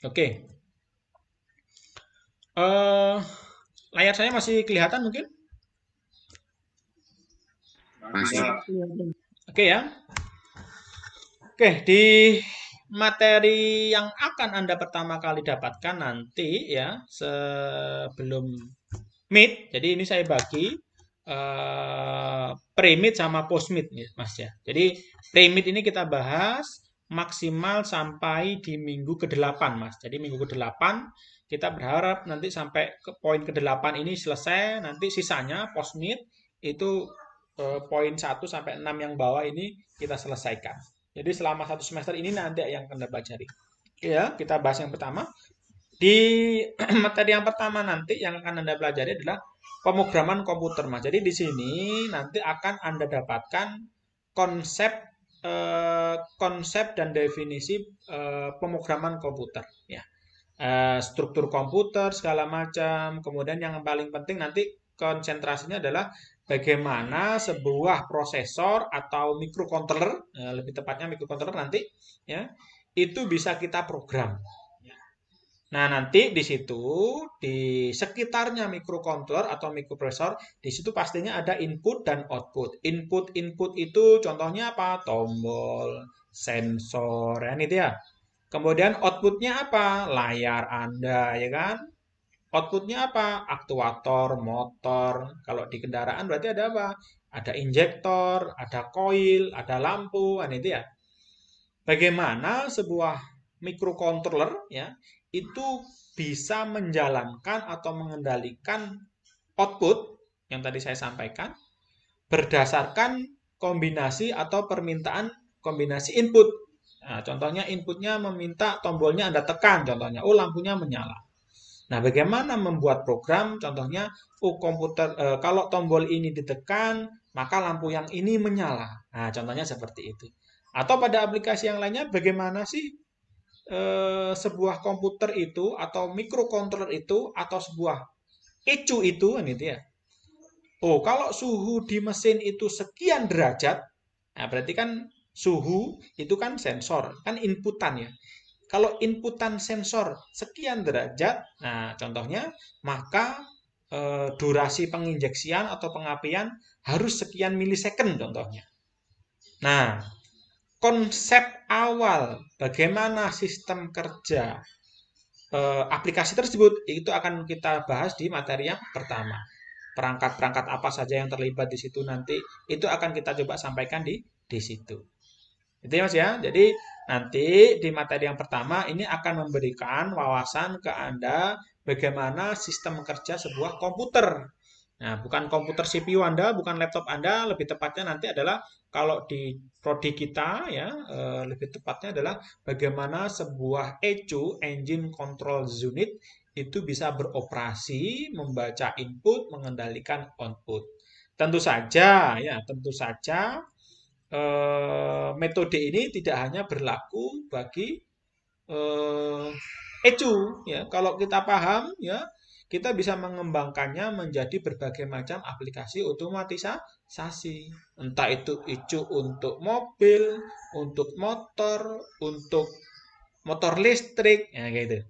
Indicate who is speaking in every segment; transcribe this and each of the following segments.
Speaker 1: Oke. Eh, layar saya masih kelihatan mungkin?
Speaker 2: Masih.
Speaker 1: Oke ya. Oke, di materi yang akan Anda pertama kali dapatkan nanti ya, sebelum Meet. Jadi ini saya bagi pre-meet sama post-meet nih, Mas ya. Jadi pre-meet ini kita bahas maksimal sampai di minggu ke-8, Mas. Jadi minggu ke-8 kita berharap nanti sampai ke poin ke-8 ini selesai, nanti sisanya post-meet itu poin 1 sampai 6 yang bawah ini kita selesaikan. Jadi selama 1 semester ini nanti yang Anda pelajari. Ya, kita bahas yang pertama. Di materi yang pertama nanti yang akan Anda pelajari adalah pemrograman komputer, Mas. Jadi di sini nanti akan Anda dapatkan konsep konsep dan definisi pemrograman komputer, ya. Struktur komputer segala macam. Kemudian yang paling penting nanti konsentrasinya adalah bagaimana sebuah prosesor atau microcontroller, lebih tepatnya microcontroller nanti, ya, itu bisa kita program. Nah, nanti di situ di sekitarnya microcontroller atau microprocessor, di situ pastinya ada input dan output. Input itu contohnya apa? Tombol, sensor, ya itu ya. Kemudian outputnya apa? Layar Anda, ya kan? Outputnya apa? Aktuator, motor. Kalau di kendaraan berarti ada apa? Ada injektor, ada koil, ada lampu, kan itu ya. Bagaimana sebuah microcontroller ya itu bisa menjalankan atau mengendalikan output yang tadi saya sampaikan berdasarkan kombinasi atau permintaan kombinasi input. Nah, contohnya inputnya meminta tombolnya Anda tekan, contohnya, oh lampunya menyala. Nah, bagaimana membuat program? Contohnya, oh komputer kalau tombol ini ditekan, maka lampu yang ini menyala. Nah, contohnya seperti itu. Atau pada aplikasi yang lainnya, bagaimana sih sebuah komputer itu atau microcontroller itu atau sebuah ECU itu kan gitu ya. Oh, kalau suhu di mesin itu sekian derajat, nah berarti kan suhu itu kan sensor, kan inputan ya. Kalau inputan sensor sekian derajat, nah contohnya, maka durasi penginjeksian atau pengapian harus sekian milisecond contohnya. Nah, konsep awal bagaimana sistem kerja aplikasi tersebut itu akan kita bahas di materi yang pertama. Perangkat-perangkat apa saja yang terlibat di situ nanti itu akan kita coba sampaikan di situ. Itu ya Mas ya. Jadi nanti di materi yang pertama ini akan memberikan wawasan ke Anda bagaimana sistem kerja sebuah komputer. Nah, bukan komputer CPU Anda, bukan laptop Anda, lebih tepatnya nanti adalah kalau di prodi kita ya, lebih tepatnya adalah bagaimana sebuah ECU, Engine Control Unit, itu bisa beroperasi, membaca input, mengendalikan output. Tentu saja ya, tentu saja metode ini tidak hanya berlaku bagi eh, ECU ya. Kalau kita paham ya, kita bisa mengembangkannya menjadi berbagai macam aplikasi otomatisasi. Entah itu ECU untuk mobil, untuk motor, untuk motor listrik, ya gitu.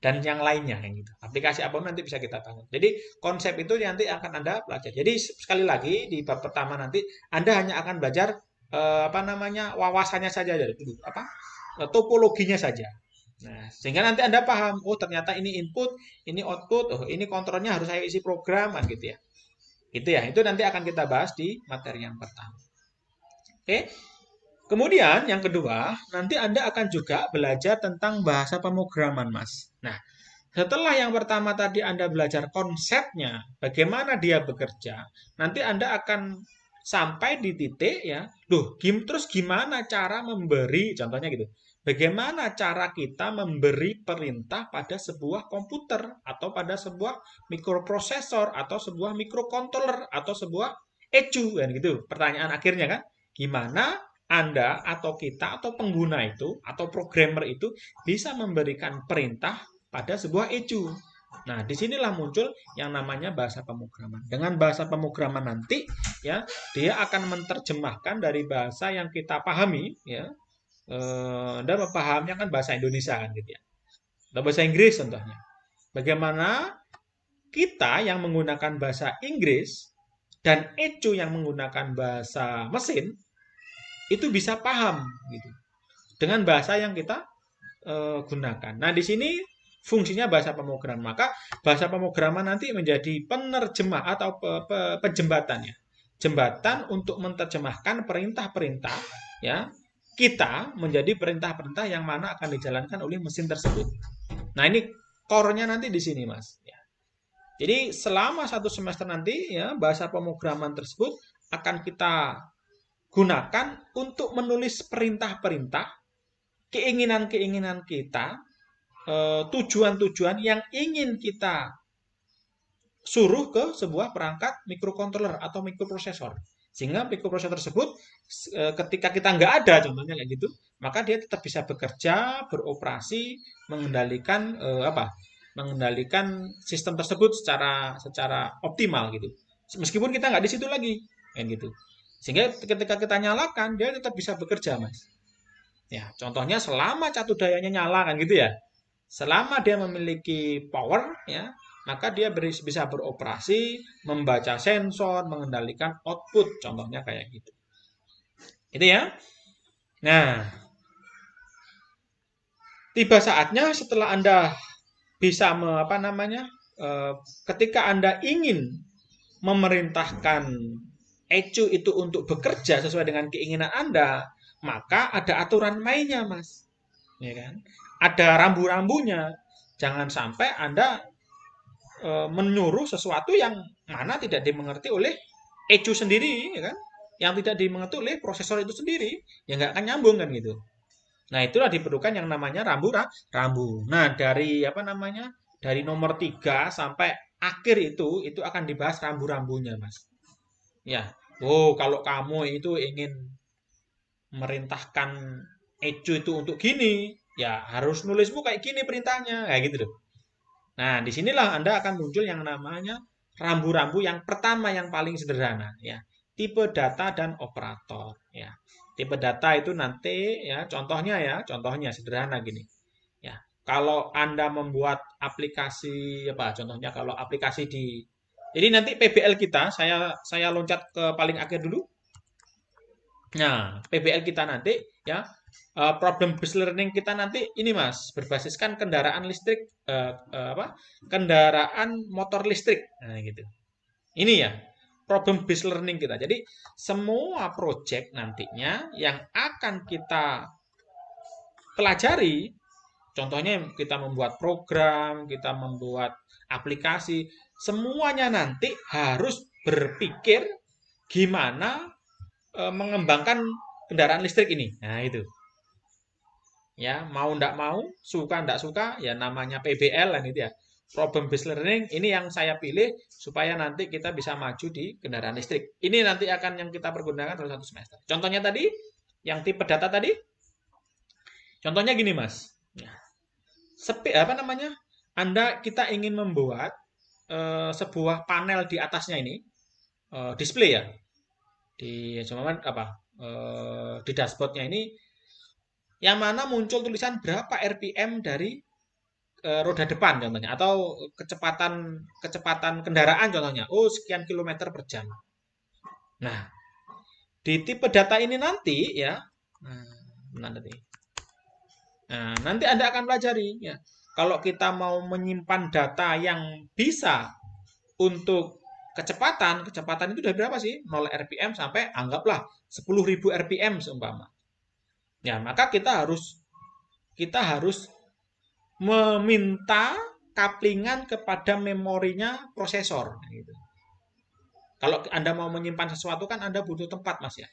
Speaker 1: Dan yang lainnya yang gitu. Aplikasi apa nanti bisa kita bangun. Jadi konsep itu nanti akan Anda pelajari. Jadi sekali lagi di bab pertama nanti Anda hanya akan belajar apa namanya wawasannya saja dari dulu apa topologinya saja. Nah, sehingga nanti Anda paham, oh ternyata ini input, ini output, oh ini kontrolnya harus saya isi program, kan gitu ya. Gitu ya, itu nanti akan kita bahas di materi yang pertama. Oke, kemudian yang kedua, nanti Anda akan juga belajar tentang bahasa pemrograman, Mas. Nah, setelah yang pertama tadi Anda belajar konsepnya, bagaimana dia bekerja, nanti Anda akan sampai di titik ya, loh, terus gimana cara memberi, contohnya gitu, bagaimana cara kita memberi perintah pada sebuah komputer atau pada sebuah mikroprosesor atau sebuah mikrocontroller atau sebuah ECU kan gitu. Pertanyaan akhirnya kan, gimana Anda atau kita atau pengguna itu atau programmer itu bisa memberikan perintah pada sebuah ECU. Nah, disinilah muncul yang namanya bahasa pemrograman. Dengan bahasa pemrograman nanti, ya, dia akan menerjemahkan dari bahasa yang kita pahami, ya, dan memahaminya kan bahasa Indonesia kan gitu ya. Atau bahasa Inggris contohnya. Bagaimana kita yang menggunakan bahasa Inggris dan ECU yang menggunakan bahasa mesin itu bisa paham gitu dengan bahasa yang kita gunakan. Nah, di sini fungsinya bahasa pemrograman. Maka bahasa pemrograman nanti menjadi penerjemah atau penjembatan ya. Jembatan untuk menerjemahkan perintah-perintah ya kita menjadi perintah-perintah yang mana akan dijalankan oleh mesin tersebut. Nah, ini core-nya nanti di sini, Mas. Ya. Jadi selama 1 semester nanti ya bahasa pemrograman tersebut akan kita gunakan untuk menulis perintah-perintah, keinginan-keinginan kita, tujuan-tujuan yang ingin kita suruh ke sebuah perangkat microcontroller atau mikroprosesor. Sehingga mikroprosesor tersebut ketika kita nggak ada, contohnya kayak gitu, maka dia tetap bisa bekerja, beroperasi, mengendalikan mengendalikan sistem tersebut secara optimal gitu. Meskipun kita nggak di situ lagi, kan gitu. Sehingga ketika kita nyalakan, dia tetap bisa bekerja, Mas. Ya, contohnya selama catu dayanya nyala kan gitu ya. Selama dia memiliki power ya, maka dia bisa beroperasi, membaca sensor, mengendalikan output, contohnya kayak gitu. Itu ya. Nah, tiba saatnya setelah Anda bisa ketika Anda ingin memerintahkan ECU itu untuk bekerja sesuai dengan keinginan Anda, maka ada aturan mainnya, Mas. Ya kan? Ada rambu-rambunya. Jangan sampai Anda menyuruh sesuatu yang mana tidak dimengerti oleh ECU sendiri, ya kan? Yang tidak dimengerti oleh prosesor itu sendiri, ya nggak akan nyambung kan gitu. Nah, itulah diperlukan yang namanya rambu. Nah, dari nomor 3 sampai akhir itu akan dibahas rambu-rambunya, Mas. Ya. Oh, kalau kamu itu ingin merintahkan ECU itu untuk gini, ya harus nulismu kayak gini perintahnya, kayak gitu loh. Nah, disinilah Anda akan muncul yang namanya rambu-rambu yang pertama yang paling sederhana, ya. Tipe data dan operator, ya. Tipe data itu nanti, ya, contohnya sederhana gini, ya. Kalau Anda membuat aplikasi, contohnya kalau aplikasi jadi nanti PBL kita, saya loncat ke paling akhir dulu. Nah, PBL kita nanti, ya, problem based learning kita nanti ini Mas, berbasiskan kendaraan listrik kendaraan motor listrik. Nah, gitu. Ini ya, problem based learning kita. Jadi, semua project nantinya yang akan kita pelajari, contohnya kita membuat program, kita membuat aplikasi, semuanya nanti harus berpikir gimana mengembangkan kendaraan listrik ini. Nah, itu. Ya, mau ndak mau, suka ndak suka, ya namanya PBL kan itu ya. Problem based learning ini yang saya pilih supaya nanti kita bisa maju di kendaraan listrik. Ini nanti akan yang kita pergunakan dalam 1 semester. Contohnya tadi, yang tipe data tadi, contohnya gini Mas. Ya, kita ingin membuat sebuah panel di atasnya ini, display ya, di dashboardnya ini yang mana muncul tulisan berapa RPM dari roda depan contohnya atau kecepatan kendaraan contohnya. Oh, sekian kilometer per jam. Nah, di tipe data ini nanti ya, nanti Anda akan pelajari ya. Kalau kita mau menyimpan data yang bisa untuk kecepatan itu dari berapa sih? 0 RPM sampai anggaplah 10.000 RPM seumpama. Ya, maka kita harus meminta couplingan kepada memorinya prosesor gitu. Kalau Anda mau menyimpan sesuatu kan Anda butuh tempat, Mas ya.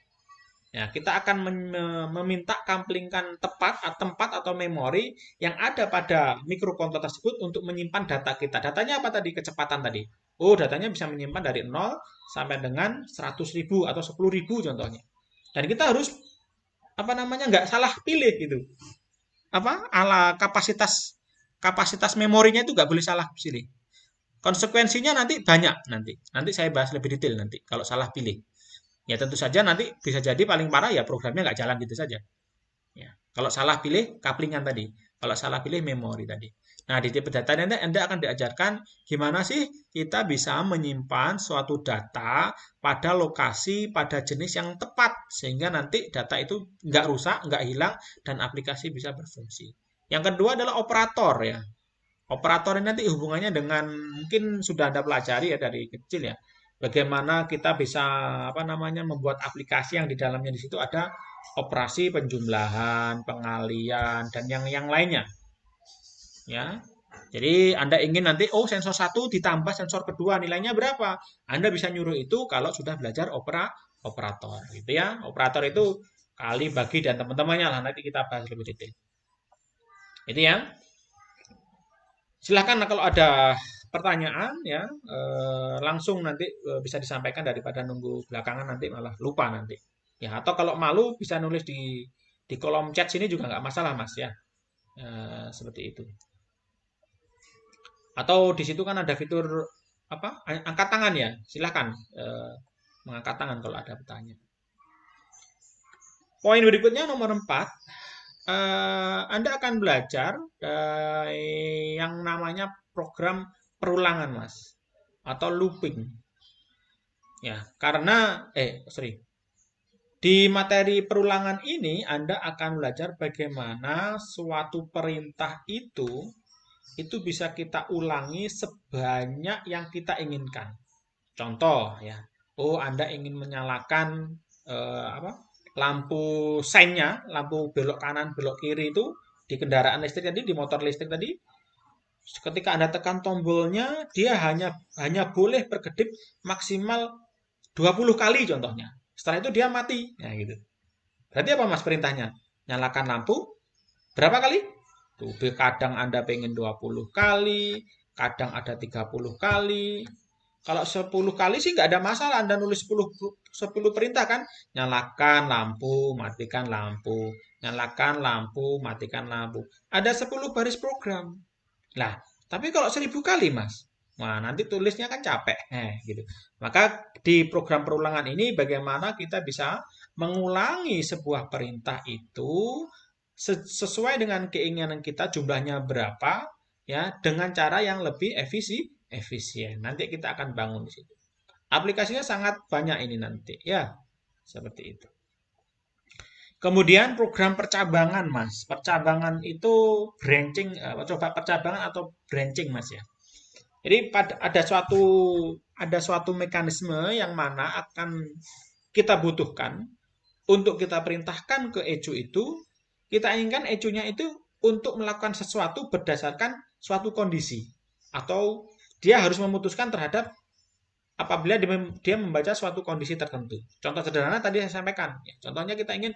Speaker 1: Ya, kita akan meminta couplingkan tempat atau memori yang ada pada mikrokontroller tersebut untuk menyimpan data kita. Datanya apa tadi? Kecepatan tadi. Oh, datanya bisa menyimpan dari 0 sampai dengan 100.000 atau 10.000 contohnya. Dan kita harus nggak salah pilih gitu. Kapasitas memorinya itu nggak boleh salah pilih. Konsekuensinya nanti banyak nanti. Nanti saya bahas lebih detail nanti kalau salah pilih. Ya tentu saja nanti bisa jadi paling parah ya programnya nggak jalan gitu saja. Ya, kalau salah pilih couplingan tadi, kalau salah pilih memori tadi. Nah, di tipe data nanti Anda akan diajarkan gimana sih kita bisa menyimpan suatu data pada lokasi, pada jenis yang tepat. Sehingga nanti data itu nggak rusak, nggak hilang, dan aplikasi bisa berfungsi. Yang kedua adalah operator ya. Operator ini nanti hubungannya dengan mungkin sudah Anda pelajari ya dari kecil ya. Bagaimana kita bisa apa namanya membuat aplikasi yang di dalamnya di situ ada operasi penjumlahan, pengalian dan yang lainnya ya. Jadi Anda ingin nanti sensor satu ditambah sensor kedua nilainya berapa? Anda bisa nyuruh itu kalau sudah belajar operator gitu ya. Operator itu kali bagi dan teman-temannya lah nanti kita bahas lebih detail. Itu ya. Silahkan kalau ada pertanyaan ya langsung nanti bisa disampaikan daripada nunggu belakangan nanti malah lupa nanti. Ya atau kalau malu bisa nulis di kolom chat sini juga nggak masalah Mas ya. Seperti itu. Atau di situ kan ada fitur apa? Angkat tangan ya. Silahkan mengangkat tangan kalau ada pertanyaan. Poin berikutnya nomor 4. Anda akan belajar yang namanya program perulangan, Mas, atau looping. Ya, karena di materi perulangan ini Anda akan belajar bagaimana suatu perintah itu bisa kita ulangi sebanyak yang kita inginkan. Contoh ya, Anda ingin menyalakan apa? Lampu seinnya, lampu belok kanan, belok kiri itu di kendaraan listrik tadi, di motor listrik tadi, ketika Anda tekan tombolnya, dia hanya boleh berkedip maksimal 20 kali contohnya. Setelah itu dia mati. Ya gitu. Berarti apa Mas perintahnya? Nyalakan lampu berapa kali? Tuh, kadang Anda pengen 20 kali, kadang ada 30 kali. Kalau 10 kali sih nggak ada masalah. Anda nulis 10 perintah kan. Nyalakan lampu, matikan lampu. Nyalakan lampu, matikan lampu. Ada 10 baris program. Lah, tapi kalau 1000 kali Mas. Wah, nanti tulisnya kan capek. Gitu. Maka di program perulangan ini bagaimana kita bisa mengulangi sebuah perintah itu sesuai dengan keinginan kita jumlahnya berapa ya dengan cara yang lebih efisien. Nanti kita akan bangun di situ. Aplikasinya sangat banyak ini nanti ya. Seperti itu. Kemudian program percabangan, Mas. Percabangan itu branching, coba percabangan atau branching, Mas ya. Jadi ada suatu mekanisme yang mana akan kita butuhkan untuk kita perintahkan ke ECU itu, kita inginkan ECU-nya itu untuk melakukan sesuatu berdasarkan suatu kondisi atau dia harus memutuskan terhadap apabila dia membaca suatu kondisi tertentu. Contoh sederhana tadi saya sampaikan. Ya, contohnya kita ingin,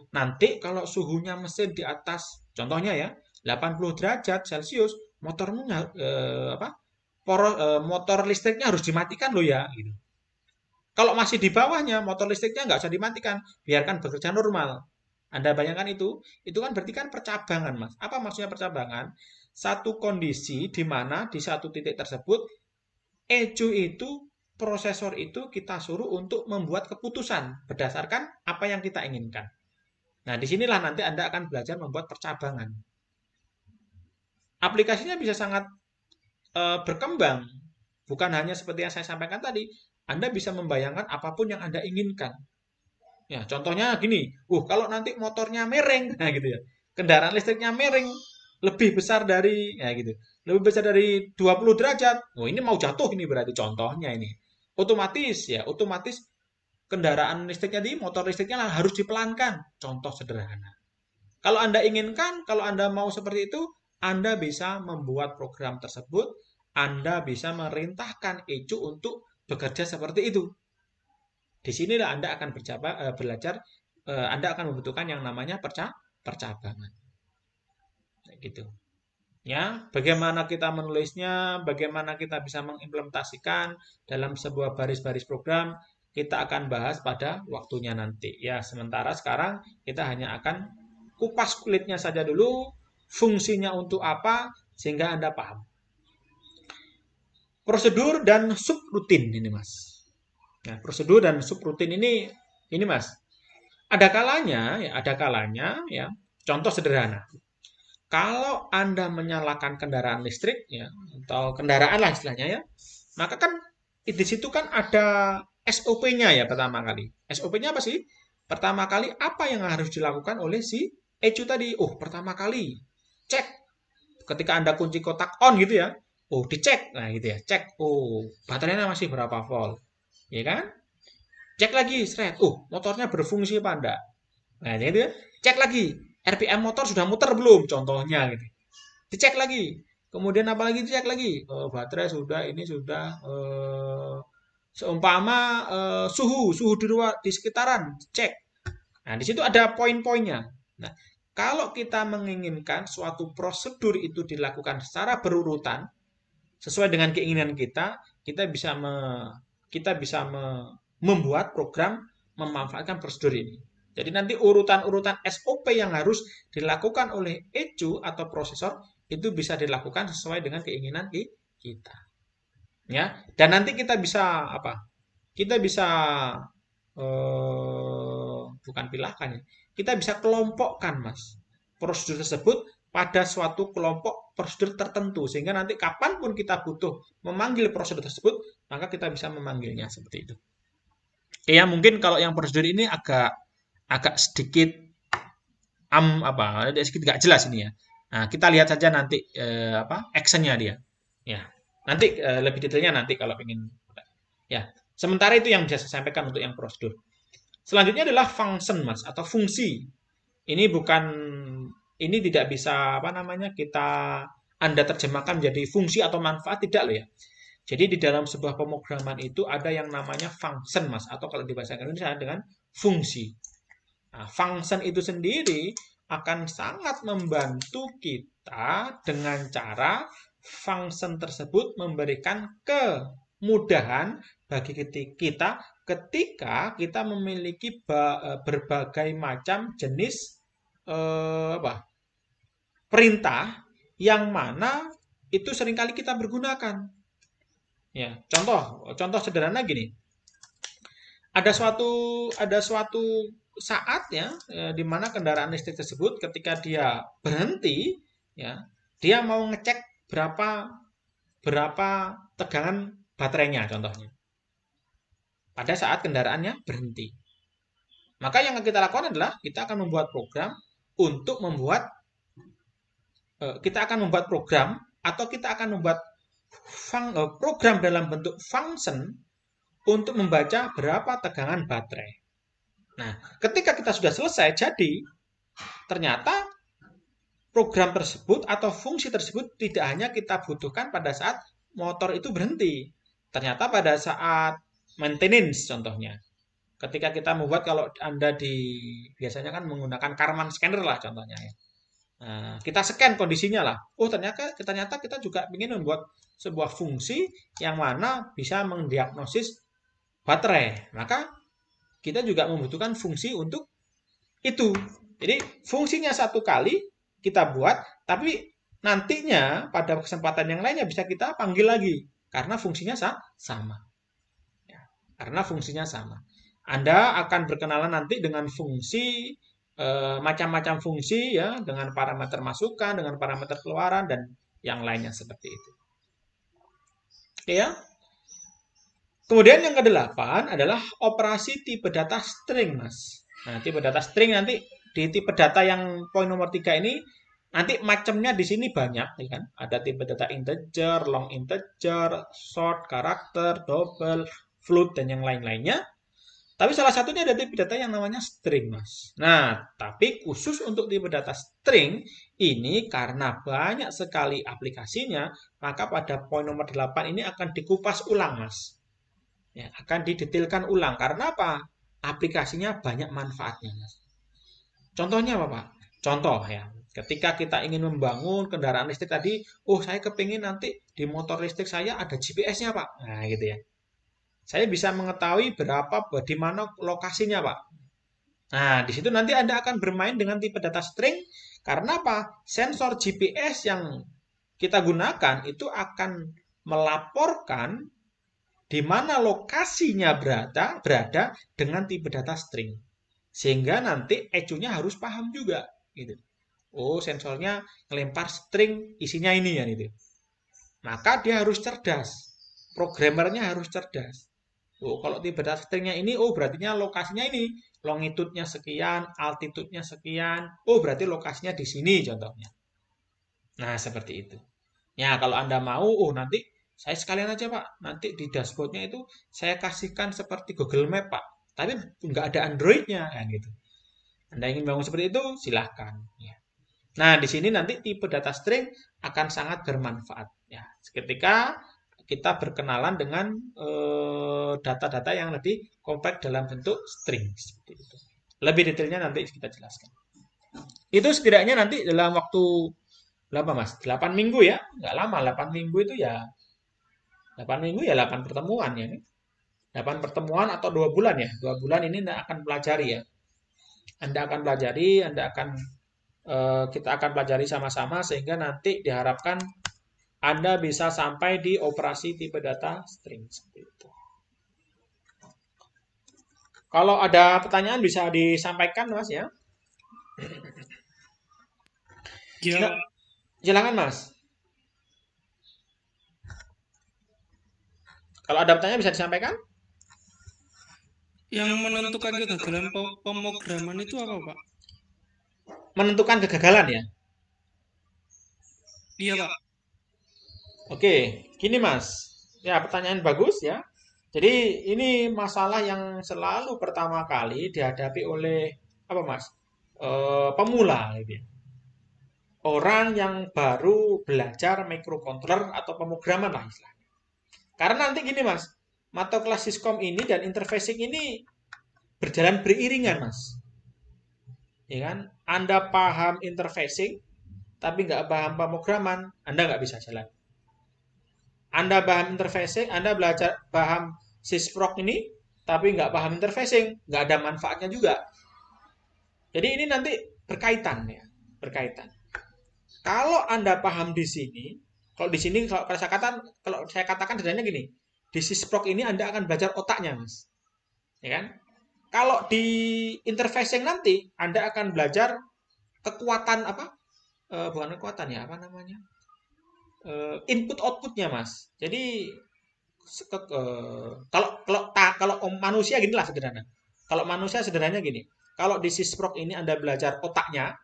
Speaker 1: nanti kalau suhunya mesin di atas, contohnya ya, 80 derajat Celcius, motormu motor listriknya harus dimatikan loh ya. Gitu. Kalau masih di bawahnya, motor listriknya nggak usah dimatikan, biarkan bekerja normal. Anda bayangkan itu kan berarti kan percabangan, Mas. Apa maksudnya percabangan? Satu kondisi di mana di satu titik tersebut, ECU itu prosesor itu kita suruh untuk membuat keputusan berdasarkan apa yang kita inginkan. Nah, disinilah nanti Anda akan belajar membuat percabangan. Aplikasinya bisa sangat berkembang. Bukan hanya seperti yang saya sampaikan tadi. Anda bisa membayangkan apapun yang Anda inginkan. Ya, contohnya gini. Kalau nanti motornya miring, nah gitu ya. Kendaraan listriknya miring, lebih besar dari, ya gitu. Lebih besar dari 20 derajat. Ini mau jatuh ini berarti contohnya ini. Otomatis kendaraan listriknya motor listriknya harus dipelankan. Contoh sederhana. Kalau Anda inginkan, kalau Anda mau seperti itu, Anda bisa membuat program tersebut, Anda bisa merintahkan ECU untuk bekerja seperti itu. Di sinilah Anda akan belajar, Anda akan membutuhkan yang namanya percabangan. Gitu. Ya, bagaimana kita menulisnya, bagaimana kita bisa mengimplementasikan dalam sebuah baris-baris program, kita akan bahas pada waktunya nanti. Ya, sementara sekarang kita hanya akan kupas kulitnya saja dulu, fungsinya untuk apa, sehingga Anda paham. Prosedur dan subrutin ini, Mas. Nah, prosedur dan subrutin ini Mas. Ada kalanya ya, contoh sederhana. Kalau Anda menyalakan kendaraan listrik ya atau kendaraan lah istilahnya ya, maka kan di situ kan ada SOP-nya ya pertama kali. SOP-nya apa sih? Pertama kali apa yang harus dilakukan oleh si ECU tadi? Oh, pertama kali cek ketika Anda kunci kotak on gitu ya. Oh, dicek. Nah, gitu ya. Cek. Oh, baterainya masih berapa volt. Ya kan? Cek lagi, seret. Oh, motornya berfungsi apa enggak? Nah, gitu ya. Cek lagi. RPM motor sudah muter belum? Contohnya gitu. Dicek lagi. Kemudian apa lagi dicek lagi? Baterai sudah, ini sudah seumpama suhu di luar di sekitaran, cek. Nah, di situ ada poin-poinnya. Nah, kalau kita menginginkan suatu prosedur itu dilakukan secara berurutan sesuai dengan keinginan kita, kita bisa membuat program memanfaatkan prosedur ini. Jadi nanti urutan-urutan SOP yang harus dilakukan oleh ECU atau prosesor itu bisa dilakukan sesuai dengan keinginan kita. Ya, dan nanti kita bisa apa? Kita bisa bukan pilahkan ya. Kita bisa kelompokkan, Mas, prosedur tersebut pada suatu kelompok prosedur tertentu sehingga nanti kapanpun kita butuh memanggil prosedur tersebut, maka kita bisa memanggilnya seperti itu. Oke, ya mungkin kalau yang prosedur ini agak agak sedikit sedikit nggak jelas ini ya. Nah, kita lihat saja nanti actionnya dia. Ya, nanti lebih detailnya nanti kalau ingin. Ya, sementara itu yang bisa saya sampaikan untuk yang prosedur. Selanjutnya adalah function, Mas, atau fungsi. Ini bukan ini tidak bisa kita Anda terjemahkan menjadi fungsi atau manfaat tidak loh ya. Jadi di dalam sebuah pemrograman itu ada yang namanya function, Mas, atau kalau di bahasa Indonesia dengan fungsi. Nah, function itu sendiri akan sangat membantu kita dengan cara function tersebut memberikan kemudahan bagi kita ketika kita memiliki berbagai macam jenis perintah yang mana itu seringkali kita bergunakan. Ya, contoh sederhana gini. Ada suatu saat ya di mana kendaraan listrik tersebut ketika dia berhenti ya, dia mau ngecek berapa tegangan baterainya contohnya. Pada saat kendaraannya berhenti. Maka yang kita lakukan adalah kita akan membuat program untuk atau kita akan membuat program dalam bentuk function untuk membaca berapa tegangan baterai. Nah, ketika kita sudah selesai, jadi ternyata program tersebut atau fungsi tersebut tidak hanya kita butuhkan pada saat motor itu berhenti. Ternyata pada saat maintenance contohnya. Ketika kita membuat kalau Anda biasanya kan menggunakan Karman scanner lah contohnya ya. Nah, kita scan kondisinya lah. Oh, ternyata kita juga ingin membuat sebuah fungsi yang mana bisa mendiagnosis baterai. Maka kita juga membutuhkan fungsi untuk itu. Jadi fungsinya satu kali kita buat, tapi nantinya pada kesempatan yang lainnya bisa kita panggil lagi karena fungsinya sama. Ya, karena fungsinya sama. Anda akan berkenalan nanti dengan fungsi macam-macam fungsi ya dengan parameter masukan, dengan parameter keluaran dan yang lainnya seperti itu. Oke ya. Kemudian yang kedelapan adalah operasi tipe data string, Mas. Nah, tipe data string nanti di tipe data yang poin nomor 3 ini nanti macamnya di sini banyak, ya kan? Ada tipe data integer, long integer, short, karakter, double, float dan yang lain-lainnya. Tapi salah satunya ada tipe data yang namanya string, Mas. Nah, tapi khusus untuk tipe data string ini karena banyak sekali aplikasinya, maka pada poin nomor 8 ini akan dikupas ulang, Mas. Ya, akan didetailkan ulang. Karena apa? Aplikasinya banyak manfaatnya, Mas. Contohnya apa, Pak? Contoh ya, ketika kita ingin membangun kendaraan listrik tadi, saya kepingin nanti di motor listrik saya ada GPS-nya, Pak. Nah, gitu ya. Saya bisa mengetahui di mana lokasinya, Pak. Nah, di situ nanti Anda akan bermain dengan tipe data string karena apa? Sensor GPS yang kita gunakan itu akan melaporkan di mana lokasinya berada dengan tipe data string. Sehingga nanti ECU-nya harus paham juga gitu. Oh, sensornya ngelempar string isinya ini ya itu. Maka dia harus cerdas. Programmernya harus cerdas. Oh, kalau tipe data stringnya ini, oh berartinya lokasinya ini. Longitude-nya sekian, altitude-nya sekian. Oh, berarti lokasinya di sini contohnya. Nah, seperti itu. Ya, kalau Anda mau, oh nanti saya sekalian aja Pak. Nanti di dashboardnya itu saya kasihkan seperti Google Map Pak. Tapi nggak ada Android-nya kan gitu. Anda ingin bangun seperti itu, silahkan. Ya. Nah, di sini nanti tipe data string akan sangat bermanfaat. Ya, ketika kita berkenalan dengan data-data yang lebih kompleks dalam bentuk string. Seperti itu. Lebih detailnya nanti kita jelaskan. Itu setidaknya nanti dalam waktu berapa Mas? 8 minggu ya? Nggak lama, 8 minggu itu ya 8 minggu ya 8 pertemuan ya. 8 pertemuan atau 2 bulan ya. 2 bulan ini Anda akan pelajari ya. Anda akan pelajari, kita akan pelajari sama-sama sehingga nanti diharapkan Anda bisa sampai di operasi tipe data string seperti itu. Kalau ada pertanyaan bisa disampaikan Mas ya.
Speaker 2: Ya,
Speaker 1: Silakan Mas. Kalau ada pertanyaan bisa disampaikan.
Speaker 2: yang menentukan kegagalan pemrograman itu apa, Pak?
Speaker 1: Menentukan kegagalan ya.
Speaker 2: Iya, Pak.
Speaker 1: Oke, gini Mas. Ya, pertanyaan bagus ya. Jadi ini masalah yang selalu pertama kali dihadapi oleh apa Mas? Pemula gitu ya. Orang yang baru belajar microcontroller atau pemrograman lah istilahnya. Karena nanti gini Mas, mata kelas Syscom ini dan interfacing ini berjalan beriringan Mas. Ya kan? Anda paham interfacing tapi nggak paham pemrograman, Anda nggak bisa jalan. Anda paham interfacing, Anda belajar paham sysproc ini, tapi nggak paham interfacing, nggak ada manfaatnya juga. Jadi ini nanti berkaitan ya, berkaitan. Kalau Anda paham di sini, kalau saya katakan sebenarnya gini, di sysproc ini Anda akan belajar otaknya, Mas. Ya kan? Kalau di interfacing nanti Anda akan belajar kekuatan apa? Bukan kekuatan ya, apa namanya? Input outputnya, Mas. Jadi kalau manusia gini lah sederhana. Kalau manusia sederhananya gini. Kalau di sysproc ini Anda belajar otaknya,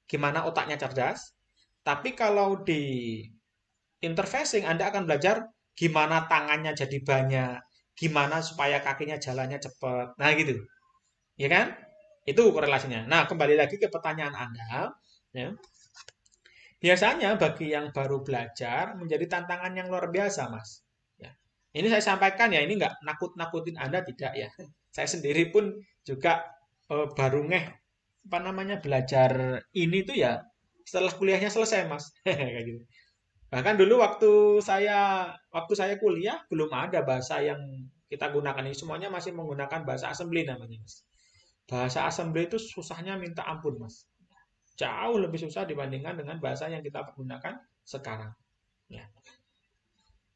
Speaker 1: gimana otaknya cerdas. Tapi kalau di interfacing Anda akan belajar gimana tangannya jadi banyak, gimana supaya kakinya jalannya cepat. Nah, gitu. Ya kan? Itu korelasinya. Nah, kembali lagi ke pertanyaan Anda, ya. Biasanya bagi yang baru belajar menjadi tantangan yang luar biasa, Mas. Ya. Ini saya sampaikan ya, ini nggak nakut-nakutin Anda tidak ya. Saya sendiri pun juga baru apa namanya belajar ini tuh ya setelah kuliahnya selesai, Mas. Kayak gitu. Bahkan dulu waktu saya kuliah belum ada bahasa yang kita gunakan ini semuanya masih menggunakan bahasa assembly namanya, Mas. Bahasa assembly itu susahnya minta ampun, Mas. Jauh lebih susah dibandingkan dengan bahasa yang kita gunakan sekarang. Ya.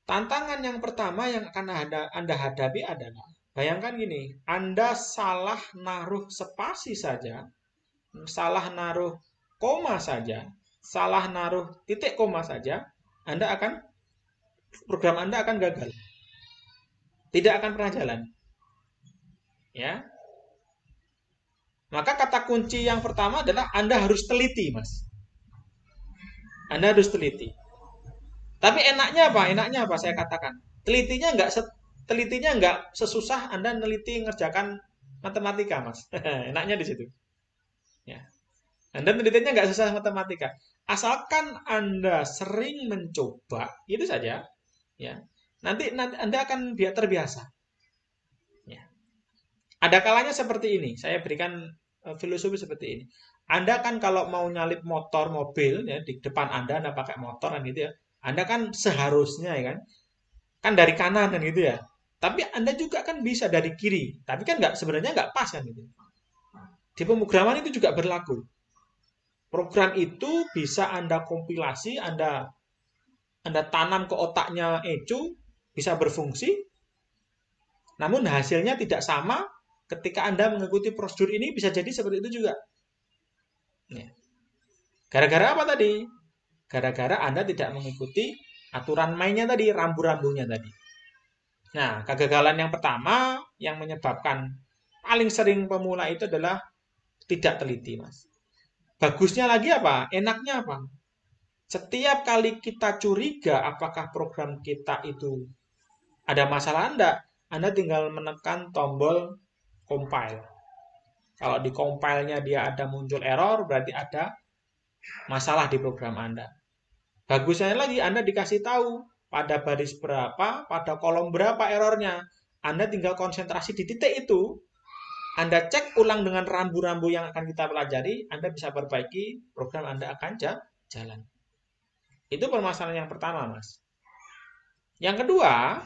Speaker 1: Tantangan yang pertama yang akan Anda hadapi adalah, bayangkan gini, Anda salah naruh spasi saja, salah naruh koma saja, salah naruh titik koma saja, program Anda akan gagal. Tidak akan pernah jalan. Ya. Maka kata kunci yang pertama adalah Anda harus teliti, Mas. Anda harus teliti. Tapi enaknya apa? Enaknya apa? Saya katakan. Telitinya nggak sesusah Anda neliti ngerjakan matematika, Mas. Enaknya di situ. Ya. Anda telitinya nggak susah matematika. Asalkan Anda sering mencoba, itu saja. Ya. Nanti Anda akan terbiasa. Ya. Ada kalanya seperti ini. Saya berikan filosofi seperti ini. Anda kan kalau mau nyalip motor mobil ya di depan Anda pakai motor kan gitu ya. Anda kan seharusnya ya kan dari kanan kan gitu ya. Tapi Anda juga kan bisa dari kiri. Tapi kan sebenarnya nggak pas kan gitu. Di pemrograman itu juga berlaku. Program itu bisa Anda kompilasi, Anda tanam ke otaknya Ecu, bisa berfungsi, namun hasilnya tidak sama ketika Anda mengikuti prosedur ini bisa jadi seperti itu juga. Ya. Gara-gara apa tadi? Gara-gara Anda tidak mengikuti aturan mainnya tadi, rambu-rambunya tadi. Nah, kegagalan yang pertama yang menyebabkan paling sering pemula itu adalah tidak teliti, Mas. Bagusnya lagi apa? Enaknya apa? Setiap kali kita curiga apakah program kita itu ada masalah Anda tinggal menekan tombol compile. Kalau di compile-nya dia ada muncul error, berarti ada masalah di program Anda. Bagusnya lagi Anda dikasih tahu pada baris berapa, pada kolom berapa errornya. Anda tinggal konsentrasi di titik itu. Anda cek ulang dengan rambu-rambu yang akan kita pelajari, Anda bisa perbaiki, program Anda akan jalan. Itu permasalahan yang pertama, Mas. Yang kedua,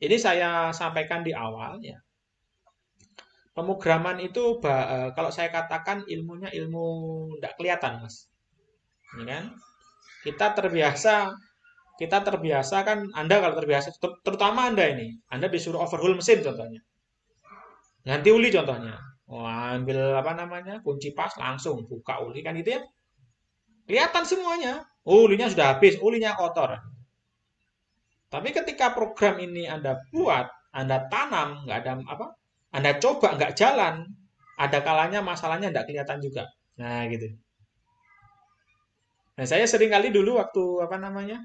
Speaker 1: ini saya sampaikan di awal ya. Pemrograman itu kalau saya katakan ilmunya ilmu tidak kelihatan, Mas. Ini kan? Kita terbiasa kan, Anda kalau terbiasa, terutama Anda ini, Anda disuruh overhaul mesin contohnya. Ganti uli contohnya. Ambil apa namanya? Kunci pas langsung buka uli kan gitu ya. Kelihatan semuanya. Ulinya sudah habis, ulinya kotor. Tapi ketika program ini Anda buat, Anda tanam, nggak ada apa? Anda coba nggak jalan, ada kalanya masalahnya nggak kelihatan juga. Nah, gitu. Nah, saya sering kali dulu waktu apa namanya?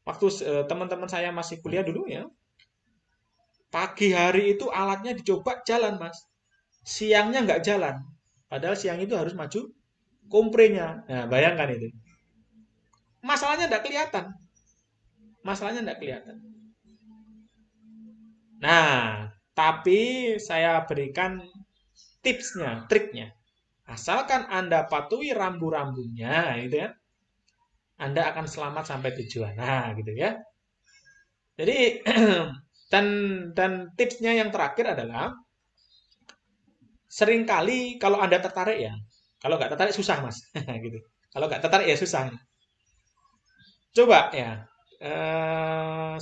Speaker 1: Waktu teman-teman saya masih kuliah dulu ya, pagi hari itu alatnya dicoba jalan, Mas. Siangnya nggak jalan. Padahal siang itu harus maju komprenya. Nah, bayangkan itu. Masalahnya nggak kelihatan. Masalahnya nggak kelihatan. Nah, tapi saya berikan tipsnya, triknya. Asalkan Anda patuhi rambu-rambunya, gitu ya, Anda akan selamat sampai tujuan. Nah, gitu ya. Jadi, dan tipsnya yang terakhir adalah seringkali kalau Anda tertarik ya, kalau nggak tertarik susah mas, gitu. Kalau nggak tertarik ya susah. Coba ya,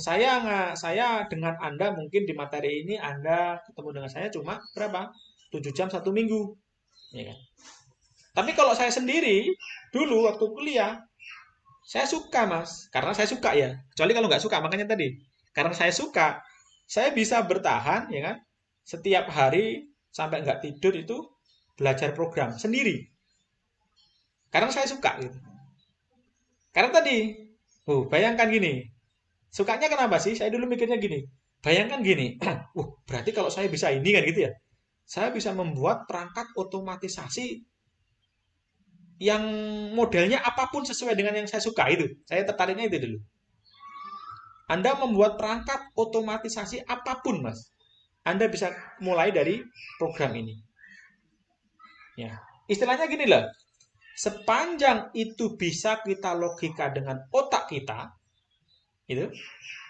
Speaker 1: saya dengan Anda mungkin di materi ini Anda ketemu dengan saya cuma berapa? 7 jam 1 minggu, ya kan? Tapi kalau saya sendiri dulu waktu kuliah, saya suka mas, karena saya suka ya. Kecuali kalau nggak suka, makanya tadi, karena saya suka, saya bisa bertahan, ya kan? Setiap hari sampai nggak tidur itu belajar program sendiri. Karena saya suka gitu. Karena tadi, bayangkan gini, sukanya kenapa sih? Saya dulu mikirnya gini, bayangkan gini, berarti kalau saya bisa ini kan gitu ya, saya bisa membuat perangkat otomatisasi yang modelnya apapun sesuai dengan yang saya suka itu. Saya tertariknya itu dulu. Anda membuat perangkat otomatisasi apapun, Mas. Anda bisa mulai dari program ini. Ya, istilahnya gini lah. Sepanjang itu bisa kita logika dengan otak kita, itu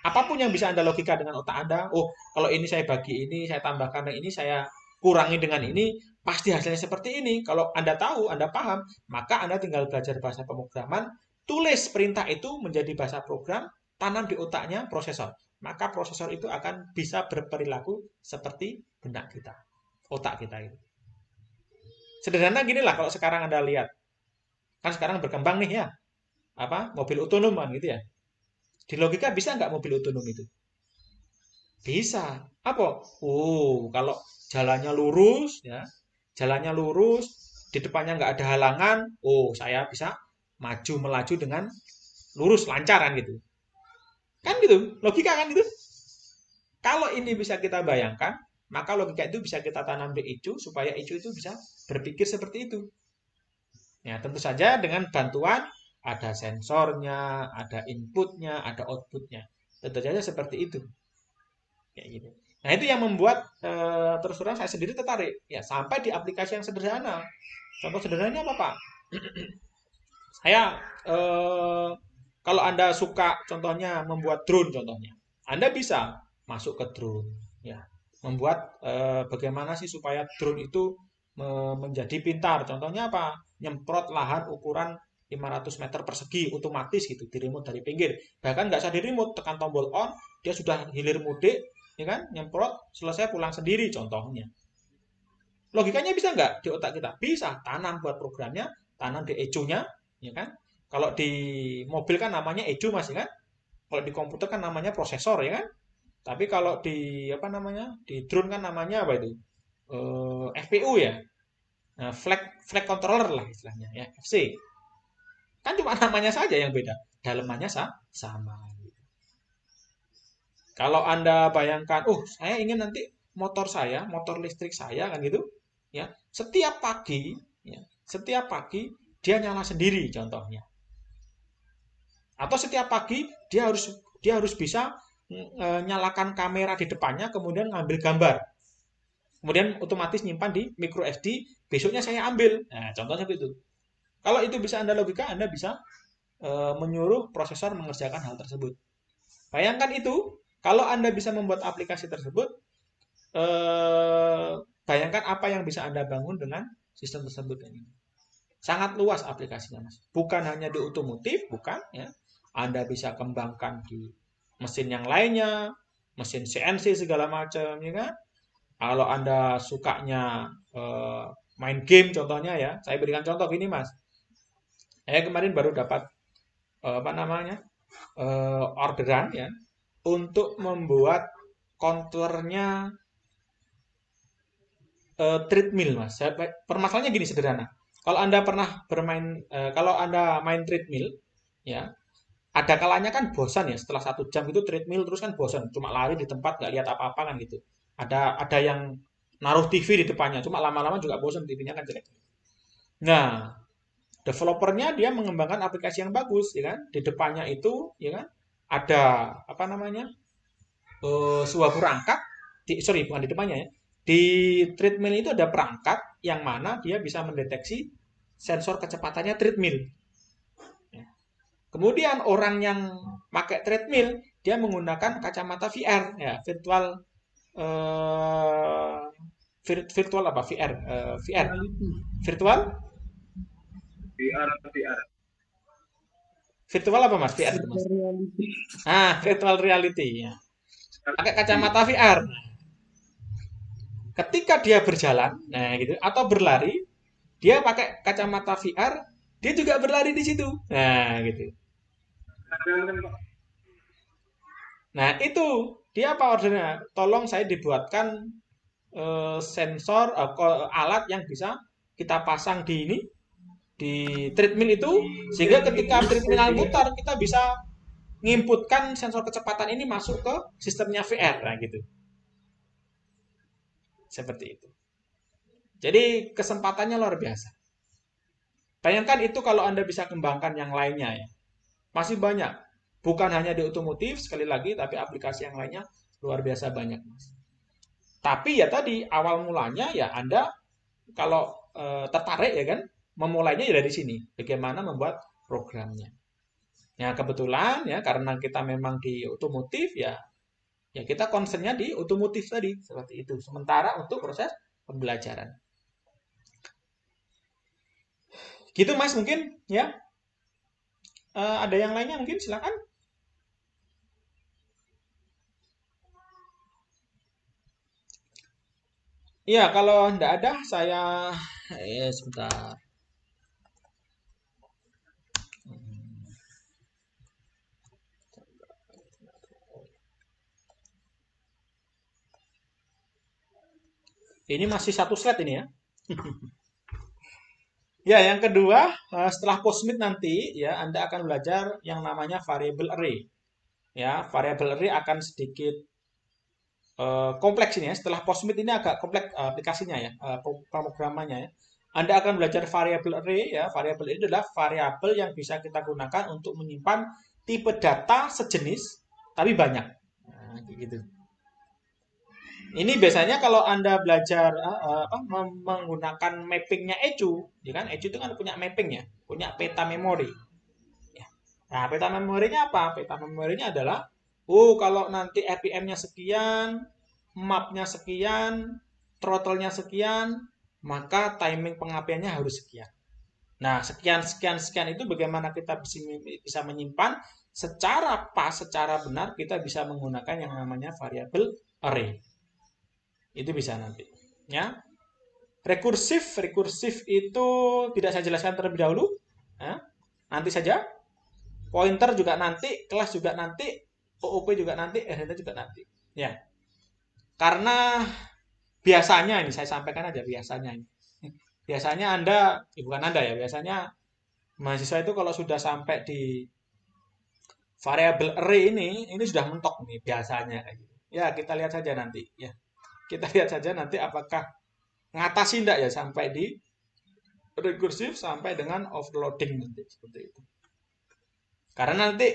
Speaker 1: apapun yang bisa Anda logika dengan otak Anda, kalau ini saya bagi ini, saya tambahkan ini, saya kurangi dengan ini, pasti hasilnya seperti ini. Kalau Anda tahu, Anda paham, maka Anda tinggal belajar bahasa pemrograman, tulis perintah itu menjadi bahasa program, tanam di otaknya prosesor. Maka prosesor itu akan bisa berperilaku seperti benak kita, otak kita itu. Sederhana gini lah kalau sekarang Anda lihat. Kan sekarang berkembang nih ya, mobil otonom kan gitu ya. Di logika bisa nggak mobil otonom itu? Bisa. Apa? Kalau jalannya lurus ya, jalannya lurus, di depannya nggak ada halangan, saya bisa maju melaju dengan lurus lancar kan gitu. Kan gitu, logika kan gitu. Kalau ini bisa kita bayangkan, maka logika itu bisa kita tanam di ECU supaya ECU itu bisa berpikir seperti itu. Ya, tentu saja dengan bantuan ada sensornya, ada inputnya, ada outputnya. Tentu saja seperti itu. Kayak gitu. Nah, itu yang membuat terus terang saya sendiri tertarik. Ya, sampai di aplikasi yang sederhana. Contoh sederhananya apa, Pak? Saya kalau Anda suka contohnya membuat drone contohnya. Anda bisa masuk ke drone, ya. Membuat bagaimana sih supaya drone itu menjadi pintar. Contohnya apa? Nyemprot lahan ukuran 500 meter persegi otomatis gitu di remote dari pinggir. Bahkan nggak usah di remote, tekan tombol on, dia sudah hilir mudik, ya kan? Nyemprot, selesai pulang sendiri contohnya. Logikanya bisa nggak di otak kita? Bisa. Tanam buat programnya, tanam di ECU-nya, ya kan? Kalau di mobil kan namanya ECU Mas, ya kan? Kalau di komputer kan namanya prosesor, ya kan? Tapi kalau di apa namanya? Di drone kan namanya apa itu? FPU ya. Nah, flag controller lah istilahnya ya, FC. Kan cuma namanya saja yang beda. Dalemannya sama. Kalau Anda bayangkan, oh saya ingin nanti motor listrik saya kan gitu, ya. Setiap pagi dia nyala sendiri contohnya. Atau setiap pagi dia harus bisa nyalakan kamera di depannya kemudian ngambil gambar. Kemudian otomatis nyimpan di micro SD, besoknya saya ambil. Nah, contohnya seperti itu. Kalau itu bisa Anda logika, Anda bisa menyuruh prosesor mengerjakan hal tersebut. Bayangkan itu, kalau Anda bisa membuat aplikasi tersebut, bayangkan apa yang bisa Anda bangun dengan sistem tersebut ini. Sangat luas aplikasinya, Mas. Bukan hanya di otomotif, bukan ya. Anda bisa kembangkan di mesin yang lainnya, mesin CNC segala macam, ya kan? Kalau Anda sukanya main game contohnya ya, saya berikan contoh gini, Mas. Saya kemarin baru dapat apa namanya? Orderan ya untuk membuat counternya treadmill, Mas. Permasalahannya gini sederhana. Kalau Anda pernah kalau Anda main treadmill, ya, ada kalanya kan bosan ya. Setelah 1 jam itu treadmill terus kan bosan. Cuma lari di tempat nggak lihat apa-apa kan gitu. Ada yang naruh TV di depannya. Cuma lama-lama juga bosan TV-nya kan jelek. Nah, developernya dia mengembangkan aplikasi yang bagus, ya kan? Di depannya itu, ya kan? Ada apa namanya? Sebuah perangkat, sorry bukan di depannya ya, di treadmill itu ada perangkat yang mana dia bisa mendeteksi sensor kecepatannya treadmill. Ya. Kemudian orang yang pakai treadmill dia menggunakan kacamata VR ya, eh, virtual apa VR VR
Speaker 2: Reality.
Speaker 1: virtual
Speaker 3: VR VR
Speaker 1: virtual apa Mas VR itu Mas?
Speaker 2: Virtual reality.
Speaker 1: Virtual reality ya. Pakai kacamata VR. Ketika dia berjalan, nah gitu, atau berlari, dia pakai kacamata VR, dia juga berlari di situ. Nah, gitu. Nah, itu dia apa ordernya? Tolong saya dibuatkan sensor alat yang bisa kita pasang di ini di treadmill itu sehingga ketika treadmill putar kita bisa nginputkan sensor kecepatan ini masuk ke sistemnya VR nah gitu. Seperti itu. Jadi kesempatannya luar biasa. Bayangkan itu kalau Anda bisa kembangkan yang lainnya ya. Masih banyak. Bukan hanya di otomotif sekali lagi, tapi aplikasi yang lainnya luar biasa banyak, Mas. Tapi ya tadi awal mulanya ya Anda kalau tertarik ya kan, memulainya ya dari sini. Bagaimana membuat programnya. Ya kebetulan ya karena kita memang di otomotif ya kita concernnya di otomotif tadi seperti itu. Sementara untuk proses pembelajaran. Gitu Mas mungkin ya. Ada yang lainnya mungkin silakan. Iya, kalau tidak ada saya sebentar. Ini masih satu slide ini ya. Ya, yang kedua, setelah postmit nanti ya Anda akan belajar yang namanya variable array. Ya, variable array akan sedikit kompleks ini ya. Setelah postmit ini agak kompleks aplikasinya ya, pemrogramannya ya. Anda akan belajar variable array ya. Variable array adalah variabel yang bisa kita gunakan untuk menyimpan tipe data sejenis tapi banyak. Nah, gitu. Ini biasanya kalau Anda belajar menggunakan mappingnya ECU, ya kan? ECU itu kan punya mapping ya, punya peta memori. Ya. Nah, peta memorinya apa? Peta memorinya adalah, kalau nanti RPM-nya sekian, map-nya sekian, throttle-nya sekian, maka timing pengapiannya harus sekian. Nah, sekian, sekian, sekian itu bagaimana kita bisa menyimpan secara pas, secara benar, kita bisa menggunakan yang namanya variable array. Itu bisa nanti. Ya. Rekursif itu tidak saya jelaskan terlebih dahulu. Nah, nanti saja. Pointer juga nanti, kelas juga nanti, OOP juga nanti, RHT juga nanti. Ya, karena biasanya ini saya sampaikan aja biasanya ini. Biasanya Anda, bukan Anda ya, biasanya mahasiswa itu kalau sudah sampai di variable array ini sudah mentok nih biasanya kayak gitu. Ya, kita lihat saja nanti ya. Kita lihat saja nanti apakah ngatasi enggak ya sampai di rekursif sampai dengan overloading nanti seperti itu. Karena nanti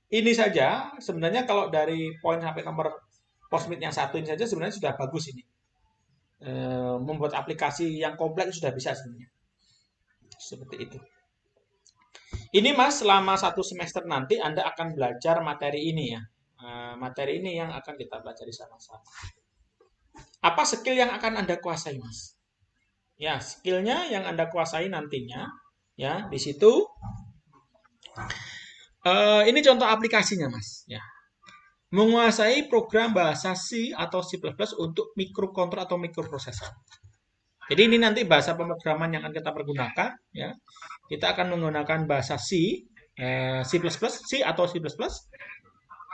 Speaker 1: ini saja sebenarnya kalau dari poin sampai nomor postmit yang satu ini saja sebenarnya sudah bagus ini. Membuat aplikasi yang kompleks sudah bisa sebenarnya. Seperti itu. Ini Mas, selama 1 semester nanti Anda akan belajar materi ini ya. Materi ini yang akan kita pelajari sama-sama. Apa skill yang akan Anda kuasai Mas? Ya, skillnya yang Anda kuasai nantinya ya di situ. Ini contoh aplikasinya Mas ya. Menguasai program bahasa C atau C++ untuk microcontroller atau microprocessor. Jadi ini nanti bahasa pemrograman yang akan kita pergunakan ya. Kita akan menggunakan bahasa C, C++, C atau C++,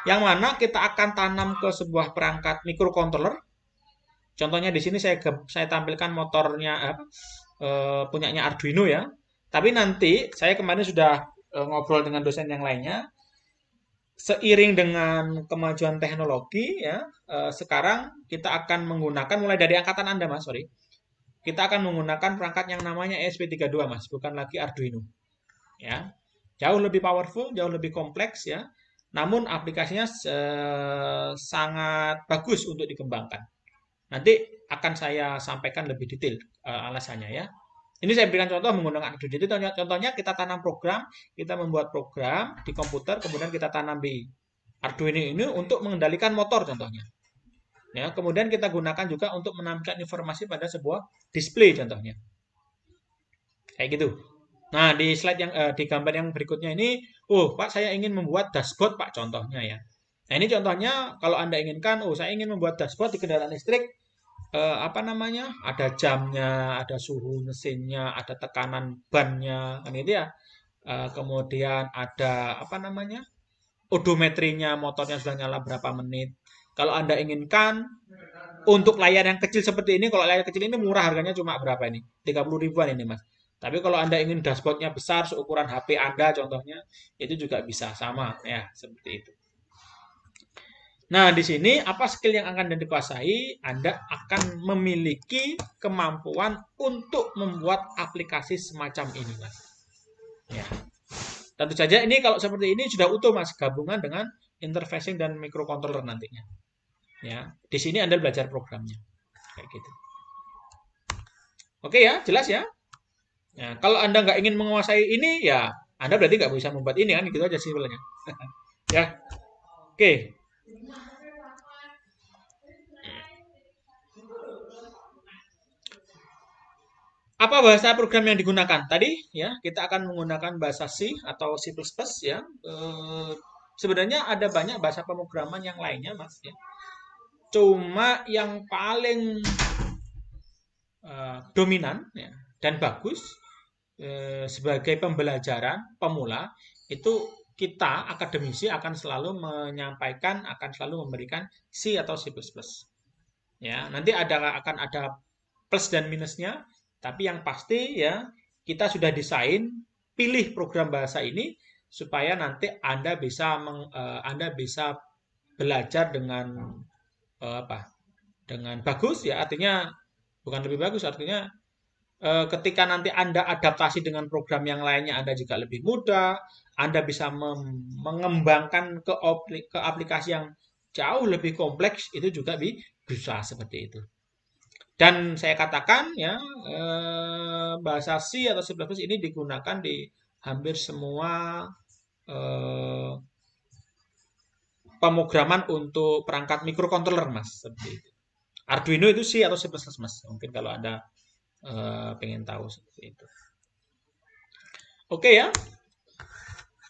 Speaker 1: yang mana kita akan tanam ke sebuah perangkat microcontroller. Contohnya di sini saya tampilkan motornya punyanya Arduino ya. Tapi nanti saya kemarin sudah ngobrol dengan dosen yang lainnya. Seiring dengan kemajuan teknologi ya, sekarang kita akan menggunakan mulai dari angkatan Anda Mas, sorry. Kita akan menggunakan perangkat yang namanya ESP32 Mas, bukan lagi Arduino. Ya. Jauh lebih powerful, jauh lebih kompleks ya. Namun aplikasinya sangat bagus untuk dikembangkan. Nanti akan saya sampaikan lebih detail alasannya ya. Ini saya berikan contoh menggunakan Arduino. Jadi contohnya kita tanam program, kita membuat program di komputer, kemudian kita tanam di Arduino ini untuk mengendalikan motor contohnya. Ya, kemudian kita gunakan juga untuk menampilkan informasi pada sebuah display contohnya. Kayak gitu. Nah, di slide yang di gambar yang berikutnya ini, Pak saya ingin membuat dashboard Pak contohnya ya. Nah, ini contohnya kalau Anda inginkan, saya ingin membuat dashboard di kendaraan listrik ada jamnya, ada suhu mesinnya, ada tekanan bannya, kan itu ya. Kemudian ada odometrinya, motornya sudah nyala berapa menit. Kalau Anda inginkan untuk layar yang kecil seperti ini, kalau layar kecil ini murah harganya cuma berapa ini? 30 ribuan ini Mas. Tapi kalau Anda ingin dashboardnya besar, seukuran HP Anda contohnya, itu juga bisa sama ya, seperti itu. Nah, di sini apa skill yang akan Anda dikuasai? Anda akan memiliki kemampuan untuk membuat aplikasi semacam ini, Mas. Ya. Tentu saja ini kalau seperti ini sudah utuh, Mas, gabungan dengan interfacing dan microcontroller nantinya. Ya, di sini Anda belajar programnya. Kayak gitu. Oke ya, jelas ya? Ya, kalau Anda nggak ingin menguasai ini, ya Anda berarti nggak bisa membuat ini kan, gitu aja simpelnya. Ya, oke. Apa bahasa program yang digunakan? Tadi ya, kita akan menggunakan bahasa C atau C++ ya. Sebenarnya ada banyak bahasa pemrograman yang lainnya, Mas ya. Cuma yang paling dominan ya, dan bagus sebagai pembelajaran pemula itu kita akademisi akan selalu menyampaikan, akan selalu memberikan C atau C++. Ya, nanti akan ada plus dan minusnya, tapi yang pasti ya kita sudah desain pilih program bahasa ini supaya nanti Anda bisa belajar dengan dengan bagus ya, artinya bukan lebih bagus, artinya ketika nanti Anda adaptasi dengan program yang lainnya Anda juga lebih mudah, Anda bisa mengembangkan ke aplikasi yang jauh lebih kompleks, itu juga bisa seperti itu. Dan saya katakan ya, bahasa C atau C++ ini digunakan di hampir semua pemrograman untuk perangkat microcontroller, Mas, seperti itu. Arduino itu C atau C++, Mas. Mungkin kalau Anda pengen tahu seperti itu. Oke ya.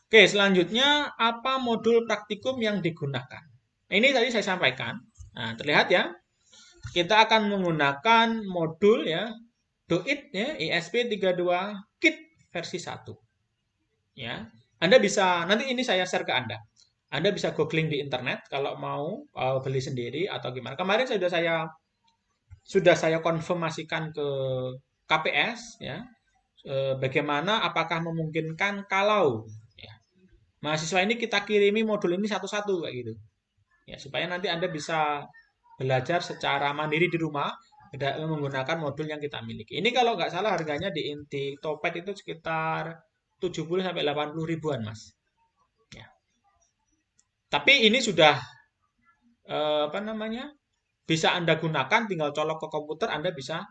Speaker 1: Oke, selanjutnya apa modul praktikum yang digunakan? Ini tadi saya sampaikan. Nah, terlihat ya. kita akan menggunakan modul ya DOIT ya ESP32 Kit versi 1. Ya. Anda bisa nanti ini saya share ke Anda. Anda bisa googling di internet kalau mau beli sendiri atau gimana. Kemarin sudah saya konfirmasikan ke KPS ya. Bagaimana apakah memungkinkan kalau ya, mahasiswa ini kita kirimi modul ini satu-satu kayak gitu. Ya, supaya nanti Anda bisa belajar secara mandiri di rumah menggunakan modul yang kita miliki. Ini kalau nggak salah harganya di Topet itu sekitar 70 sampai 80 ribuan, Mas. Ya. Tapi ini sudah apa namanya? Bisa Anda gunakan, tinggal colok ke komputer, Anda bisa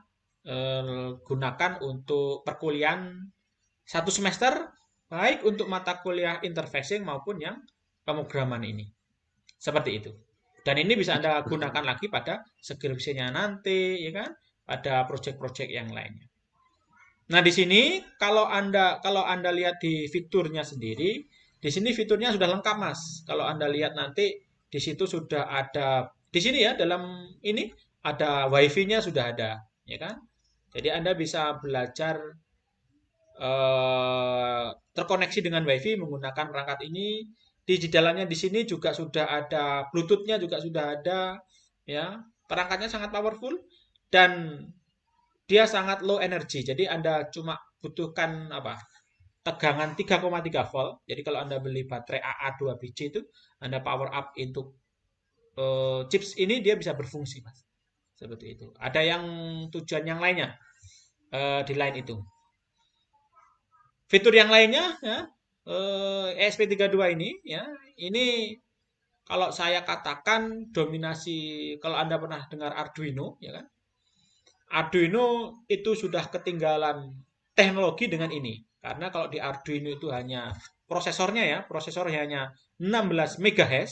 Speaker 1: gunakan untuk perkuliahan satu semester, baik untuk mata kuliah interfacing maupun yang pemrograman ini. Seperti itu. Dan ini bisa Anda gunakan lagi pada skripsinya nanti, ya kan? Pada proyek-proyek yang lainnya. Nah, di sini kalau Anda lihat di fiturnya sendiri, di sini fiturnya sudah lengkap, Mas. Kalau Anda lihat nanti di situ sudah ada di sini ya dalam ini ada WiFi-nya sudah ada, ya kan? Jadi Anda bisa belajar terkoneksi dengan WiFi menggunakan perangkat ini. Di dalamnya di sini juga sudah ada Bluetooth-nya juga sudah ada, ya. Perangkatnya sangat powerful dan dia sangat low energy. Jadi Anda cuma butuhkan apa? Tegangan 3,3 volt. Jadi kalau Anda beli baterai AA 2 biji itu, Anda power up untuk chips ini dia bisa berfungsi, Mas. Seperti itu. Ada yang tujuan yang lainnya di lain itu. Fitur yang lainnya ya, ESP32 ini ya, ini kalau saya katakan dominasi kalau Anda pernah dengar Arduino ya kan? Arduino itu sudah ketinggalan teknologi dengan ini. Karena kalau di Arduino itu hanya prosesornya hanya 16 MHz,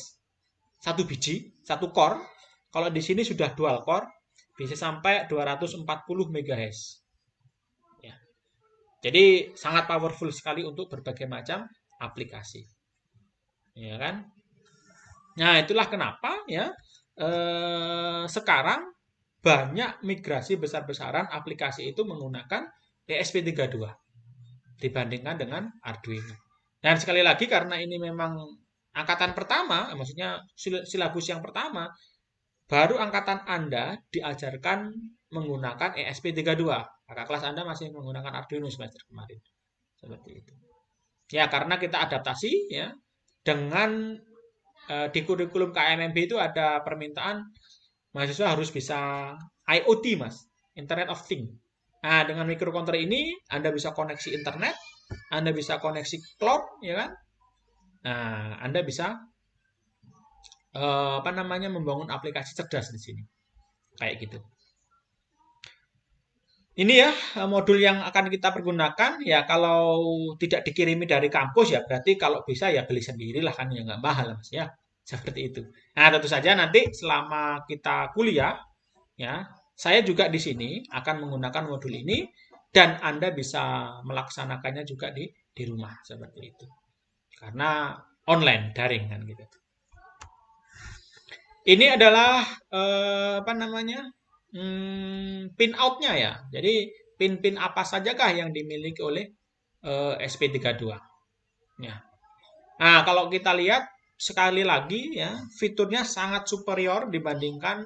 Speaker 1: satu biji, satu core. Kalau di sini sudah dual core, bisa sampai 240 MHz. Ya. Jadi sangat powerful sekali untuk berbagai macam aplikasi. Ya kan? Nah, itulah kenapa ya sekarang banyak migrasi besar-besaran aplikasi itu menggunakan ESP32 dibandingkan dengan Arduino. Dan sekali lagi karena ini memang angkatan pertama, maksudnya silabus yang pertama, baru angkatan Anda diajarkan menggunakan ESP32. Kakak kelas Anda masih menggunakan Arduino semester kemarin. Seperti itu. Ya, karena kita adaptasi ya dengan di kurikulum KMMB itu ada permintaan mahasiswa harus bisa IoT, Mas. Internet of Things. Nah, dengan microcontroller ini Anda bisa koneksi internet, Anda bisa koneksi cloud, ya kan? Nah, Anda bisa membangun aplikasi cerdas di sini. Kayak gitu. Ini ya modul yang akan kita pergunakan ya kalau tidak dikirimi dari kampus ya berarti kalau bisa ya beli sendirilah kan ya nggak mahal Mas ya. Seperti itu. Nah, tentu saja nanti selama kita kuliah ya, saya juga di sini akan menggunakan modul ini dan Anda bisa melaksanakannya juga di rumah seperti itu. Karena online, daring kan gitu. Ini adalah pin out-nya ya. Jadi pin-pin apa sajakah yang dimiliki oleh SP32. Ya. Nah, kalau kita lihat sekali lagi ya, fiturnya sangat superior dibandingkan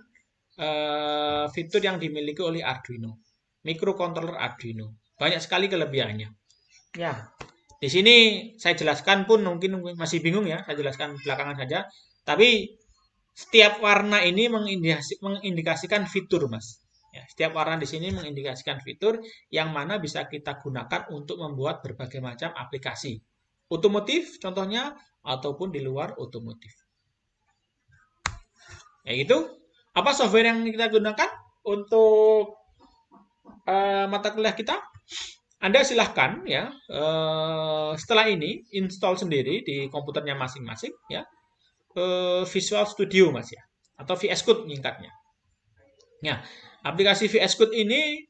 Speaker 1: fitur yang dimiliki oleh Arduino. Microcontroller Arduino. Banyak sekali kelebihannya. Ya. Di sini saya jelaskan pun mungkin masih bingung ya, saya jelaskan belakangan saja. Tapi setiap warna ini mengindikasikan fitur, Mas. Ya, setiap warna di sini mengindikasikan fitur yang mana bisa kita gunakan untuk membuat berbagai macam aplikasi. Otomotif contohnya ataupun di luar otomotif. Ya gitu. Apa software yang kita gunakan untuk mata kuliah kita? Anda silahkan ya setelah ini install sendiri di komputernya masing-masing ya. Visual Studio Mas ya atau VS Code nyingkatnya. Ya, aplikasi VS Code ini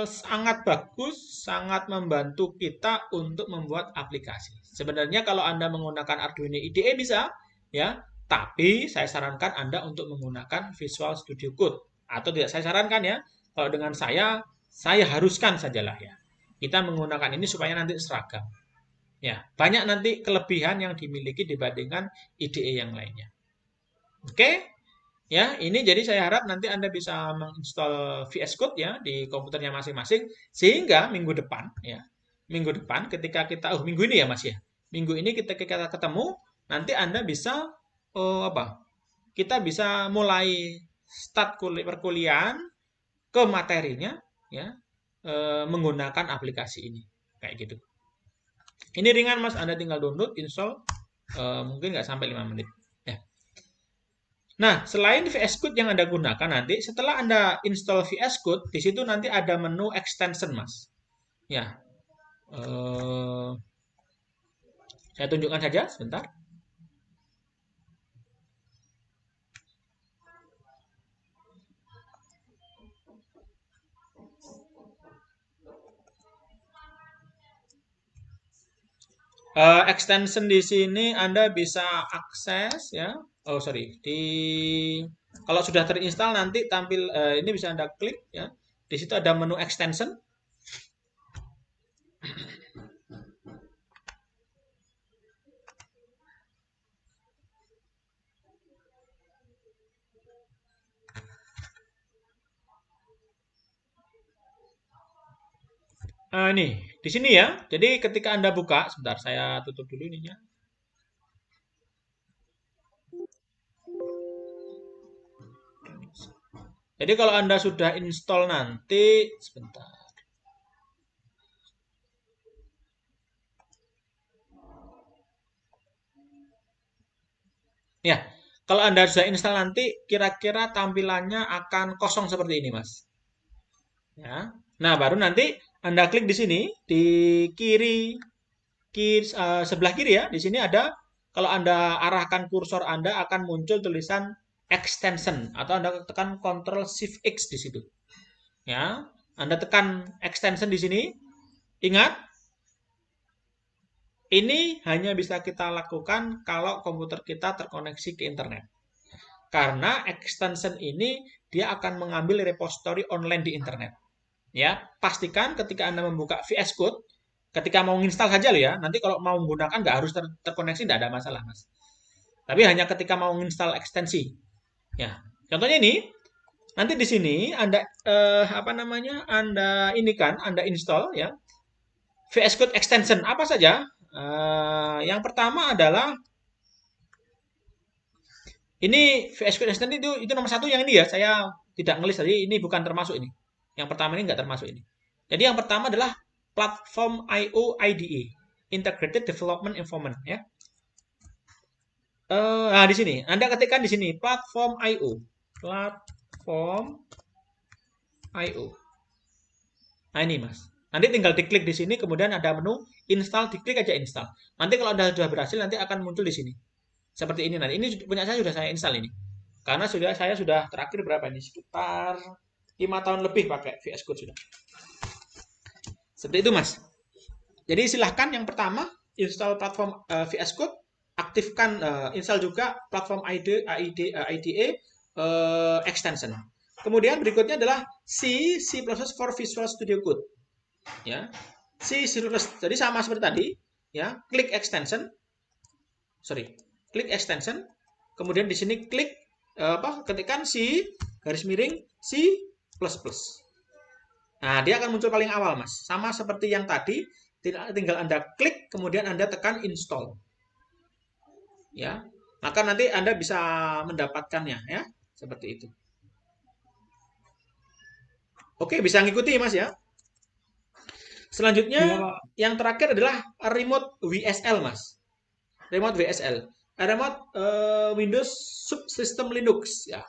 Speaker 1: sangat bagus, sangat membantu kita untuk membuat aplikasi. Sebenarnya kalau Anda menggunakan Arduino IDE bisa ya, Tapi saya sarankan Anda untuk menggunakan Visual Studio Code. Atau tidak saya sarankan ya, kalau dengan saya haruskan sajalah ya. Kita menggunakan ini supaya nanti seragam. Ya, banyak nanti kelebihan yang dimiliki dibandingkan IDE yang lainnya. Oke? Ya, ini jadi saya harap nanti Anda bisa menginstall VS Code ya di komputernya masing-masing sehingga minggu depan ya. Minggu depan ketika kita minggu ini ya Mas ya. Minggu ini kita ketemu nanti Anda bisa apa? Kita bisa mulai start perkuliahan ke materinya ya menggunakan aplikasi ini. Kayak gitu. Ini ringan Mas, Anda tinggal download, install mungkin nggak sampai 5 menit. Nah, selain VS Code yang Anda gunakan nanti, setelah Anda install VS Code, di situ nanti ada menu extension, Mas. Ya, saya tunjukkan saja sebentar. Extension di sini Anda bisa akses ya. Oh sorry, kalau sudah terinstall nanti tampil ini bisa Anda klik ya. Di situ ada menu extension. Nih, di sini ya. Jadi ketika Anda buka, sebentar saya tutup dulu ininya. Jadi kalau Anda sudah install nanti, sebentar. Ya, kalau Anda sudah install nanti, kira-kira tampilannya akan kosong seperti ini, Mas. Ya. Nah, baru nanti Anda klik di sini, di sebelah kiri ya, di sini ada, kalau Anda arahkan kursor Anda akan muncul tulisan extension, atau Anda tekan Ctrl Shift X di situ. Ya, Anda tekan extension di sini. Ingat, ini hanya bisa kita lakukan kalau komputer kita terkoneksi ke internet. Karena extension ini dia akan mengambil repository online di internet. Ya, pastikan ketika Anda membuka VS Code, ketika mau install saja loh ya. Nanti kalau mau menggunakan nggak harus terkoneksi, nggak ada masalah, Mas. Tapi hanya ketika mau install ekstensi. Ya, contohnya ini. Nanti di sini Anda Anda install ya. VS Code extension apa saja? Yang pertama adalah ini VS Code extension itu nomor satu yang ini ya. Saya tidak ngelis tadi, ini bukan termasuk ini. Yang pertama ini nggak termasuk ini. Jadi yang pertama adalah Platform IO IDE, Integrated Development Environment ya. Nah di sini Anda ketikkan di sini Platform IO, Platform IO. Nah ini Mas. Nanti tinggal diklik di sini, kemudian ada menu install, diklik aja install. Nanti kalau Anda sudah berhasil, nanti akan muncul di sini. Seperti ini nanti. Ini punya saya sudah saya install ini. Karena saya sudah terakhir berapa ini? Sekitar 5 tahun lebih pakai VS Code sudah. Seperti itu Mas. Jadi silahkan yang pertama install platform VS Code, aktifkan install juga platform IDE extension. Kemudian berikutnya adalah C for Visual Studio Code. Ya. C++. Jadi sama seperti tadi, ya. Klik extension. Klik extension. Kemudian di sini klik ketikkan C C++. Nah, dia akan muncul paling awal, Mas. Sama seperti yang tadi, tinggal Anda klik, kemudian Anda tekan install. Ya. Maka nanti Anda bisa mendapatkannya, ya. Seperti itu. Oke, bisa ngikuti, Mas, ya. Selanjutnya, yang terakhir adalah Remote WSL, Mas. Remote WSL. Remote Windows Subsystem Linux, ya.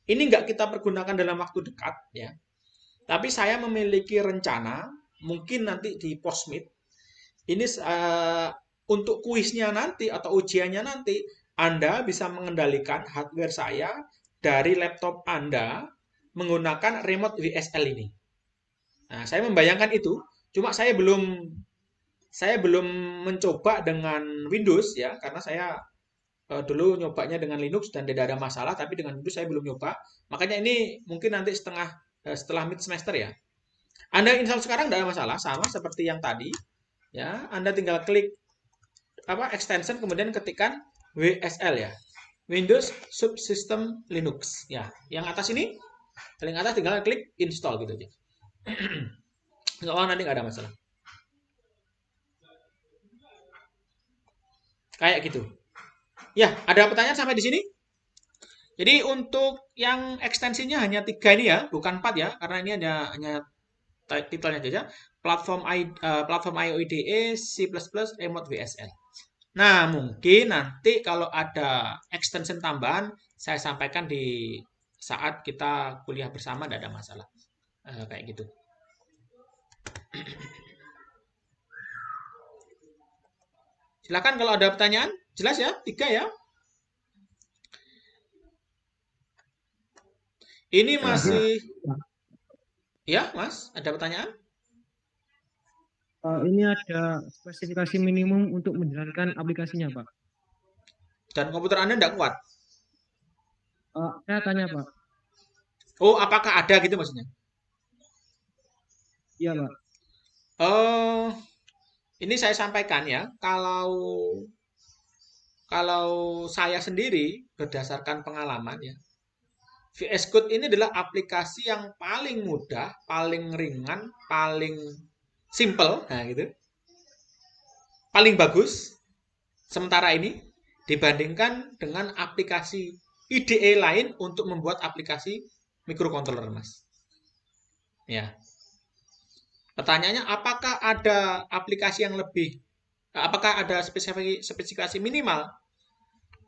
Speaker 1: Ini nggak kita pergunakan dalam waktu dekat, ya. Tapi saya memiliki rencana, mungkin nanti di Postmeet, ini untuk kuisnya nanti atau ujiannya nanti, Anda bisa mengendalikan hardware saya dari laptop Anda menggunakan Remote WSL ini. Nah, saya membayangkan itu, cuma saya belum mencoba dengan Windows ya, karena saya dulu nyobanya dengan Linux dan tidak ada masalah, tapi dengan Windows saya belum nyoba. Makanya ini mungkin nanti setelah mid semester ya. Anda install sekarang tidak ada masalah, sama seperti yang tadi. Ya, Anda tinggal klik extension kemudian ketikan WSL ya. Windows Subsystem Linux. Ya, yang atas ini paling atas tinggal klik install gitu aja. Insya Allah nanti nggak ada masalah. Kayak gitu. Ya, ada pertanyaan sampai di sini? Jadi untuk yang ekstensinya hanya 3 ini ya, bukan 4 ya, karena ini ada hanya titelnya saja. Platform IOIDE, C++, Remote WSL. Nah, mungkin nanti kalau ada extension tambahan, saya sampaikan di saat kita kuliah bersama, tidak ada masalah. Kayak gitu. Silakan kalau ada pertanyaan. Jelas ya? 3 ya? Ini masih... Ya, Mas? Ada pertanyaan?
Speaker 4: Ini ada spesifikasi minimum untuk menjalankan aplikasinya, Pak.
Speaker 1: Dan komputer Anda tidak kuat?
Speaker 4: Saya tanya, Pak.
Speaker 1: Oh, apakah ada gitu maksudnya?
Speaker 4: Iya, Pak.
Speaker 1: Ini saya sampaikan ya, kalau saya sendiri berdasarkan pengalaman ya, VS Code ini adalah aplikasi yang paling mudah, paling ringan, paling simple, nah gitu, paling bagus. Sementara ini dibandingkan dengan aplikasi IDE lain untuk membuat aplikasi microcontroller, Mas. Ya. Pertanyaannya, apakah ada aplikasi yang apakah ada spesifikasi minimal?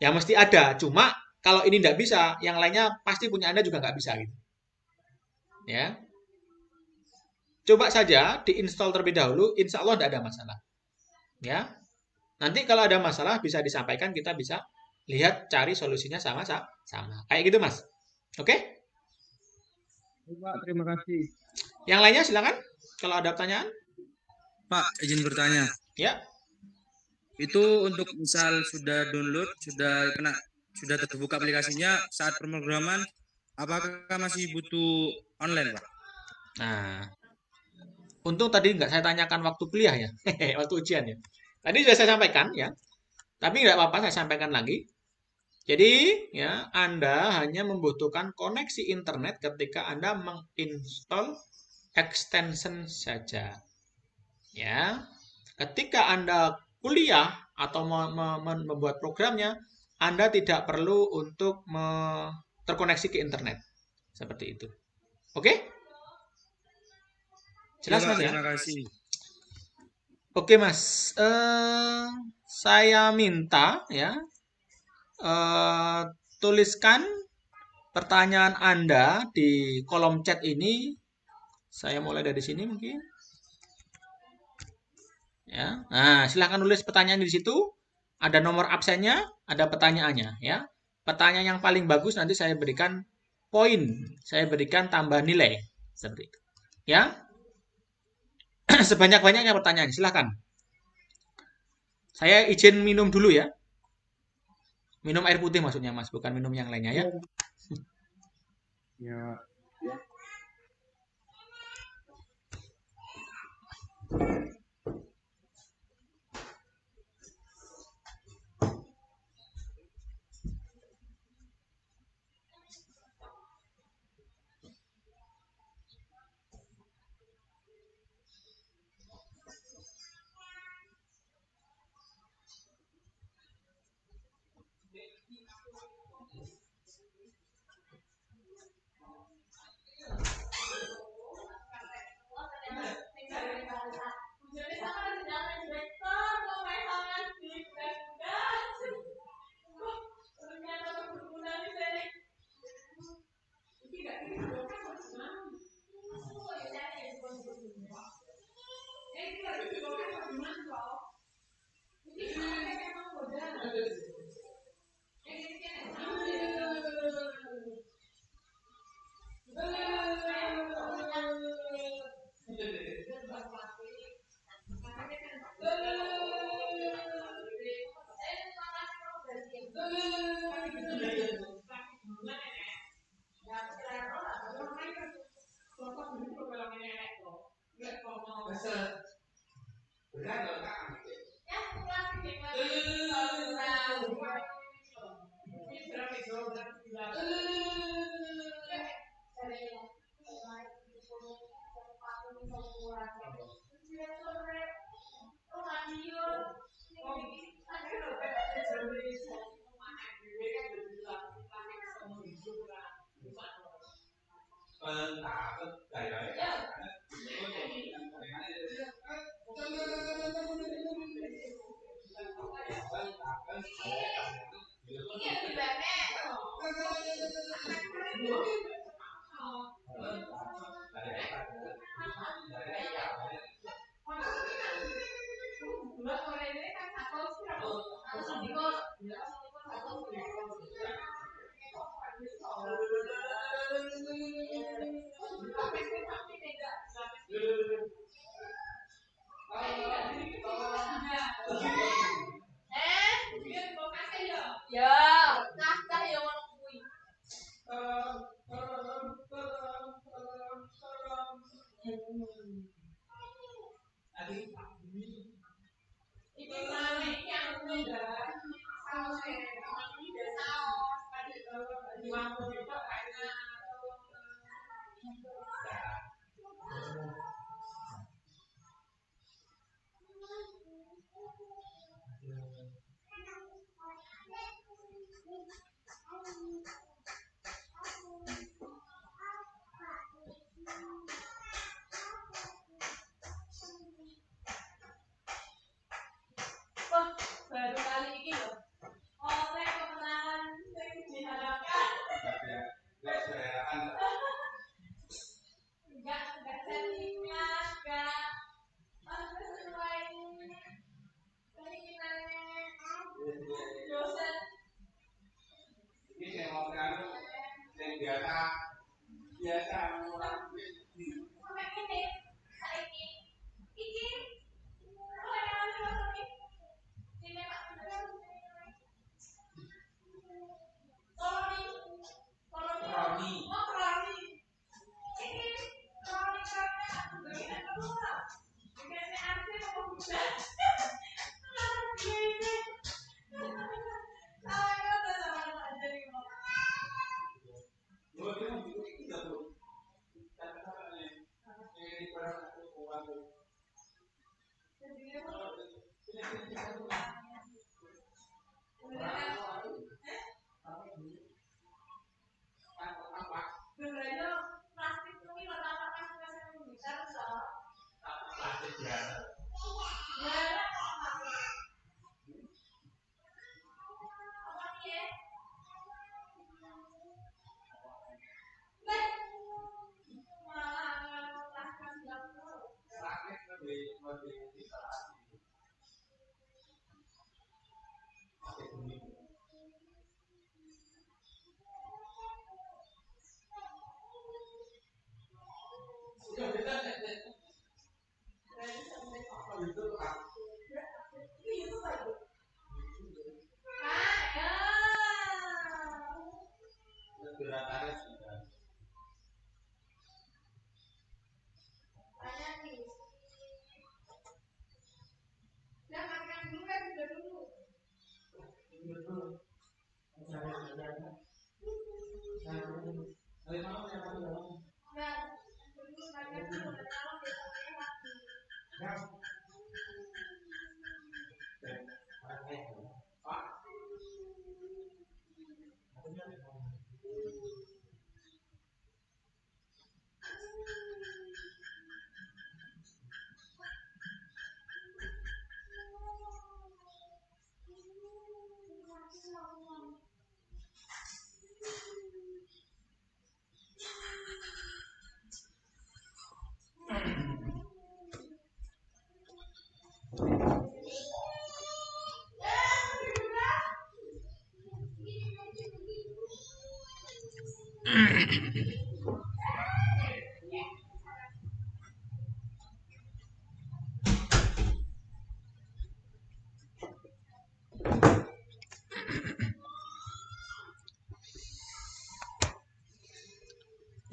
Speaker 1: Ya mesti ada. Cuma kalau ini tidak bisa, yang lainnya pasti punya Anda juga nggak bisa gitu. Ya. Coba saja diinstal terlebih dahulu, insya Allah tidak ada masalah. Ya. Nanti kalau ada masalah bisa disampaikan, kita bisa lihat cari solusinya sama-sama. Kayak gitu, Mas. Oke?
Speaker 4: Pak, terima kasih.
Speaker 1: Yang lainnya silakan. Kalau ada pertanyaan.
Speaker 2: Pak, izin bertanya.
Speaker 1: Ya.
Speaker 2: Itu untuk misal sudah download, sudah terbuka aplikasinya saat pemrograman, apakah masih butuh online, Pak?
Speaker 1: Nah, untung tadi nggak saya tanyakan waktu kuliah ya, waktu ujian ya. Tadi sudah saya sampaikan ya, tapi nggak apa-apa saya sampaikan lagi. Jadi ya Anda hanya membutuhkan koneksi internet ketika Anda menginstall extension saja. Ya, ketika Anda kuliah atau membuat programnya, Anda tidak perlu untuk terkoneksi ke internet. Seperti itu. Oke? Jelas, Mas ya?
Speaker 2: Terima kasih.
Speaker 1: Oke, Mas. Saya minta ya tuliskan pertanyaan Anda di kolom chat ini. Saya mulai dari sini mungkin. Ya. Nah, silahkan tulis pertanyaan di situ. Ada nomor absennya, ada pertanyaannya ya. Pertanyaan yang paling bagus nanti saya berikan poin, saya berikan tambah nilai seperti itu. Ya. Sebanyak-banyaknya pertanyaan, silahkan. Saya izin minum dulu ya. Minum air putih maksudnya, Mas, bukan minum yang lainnya ya.
Speaker 4: Ya.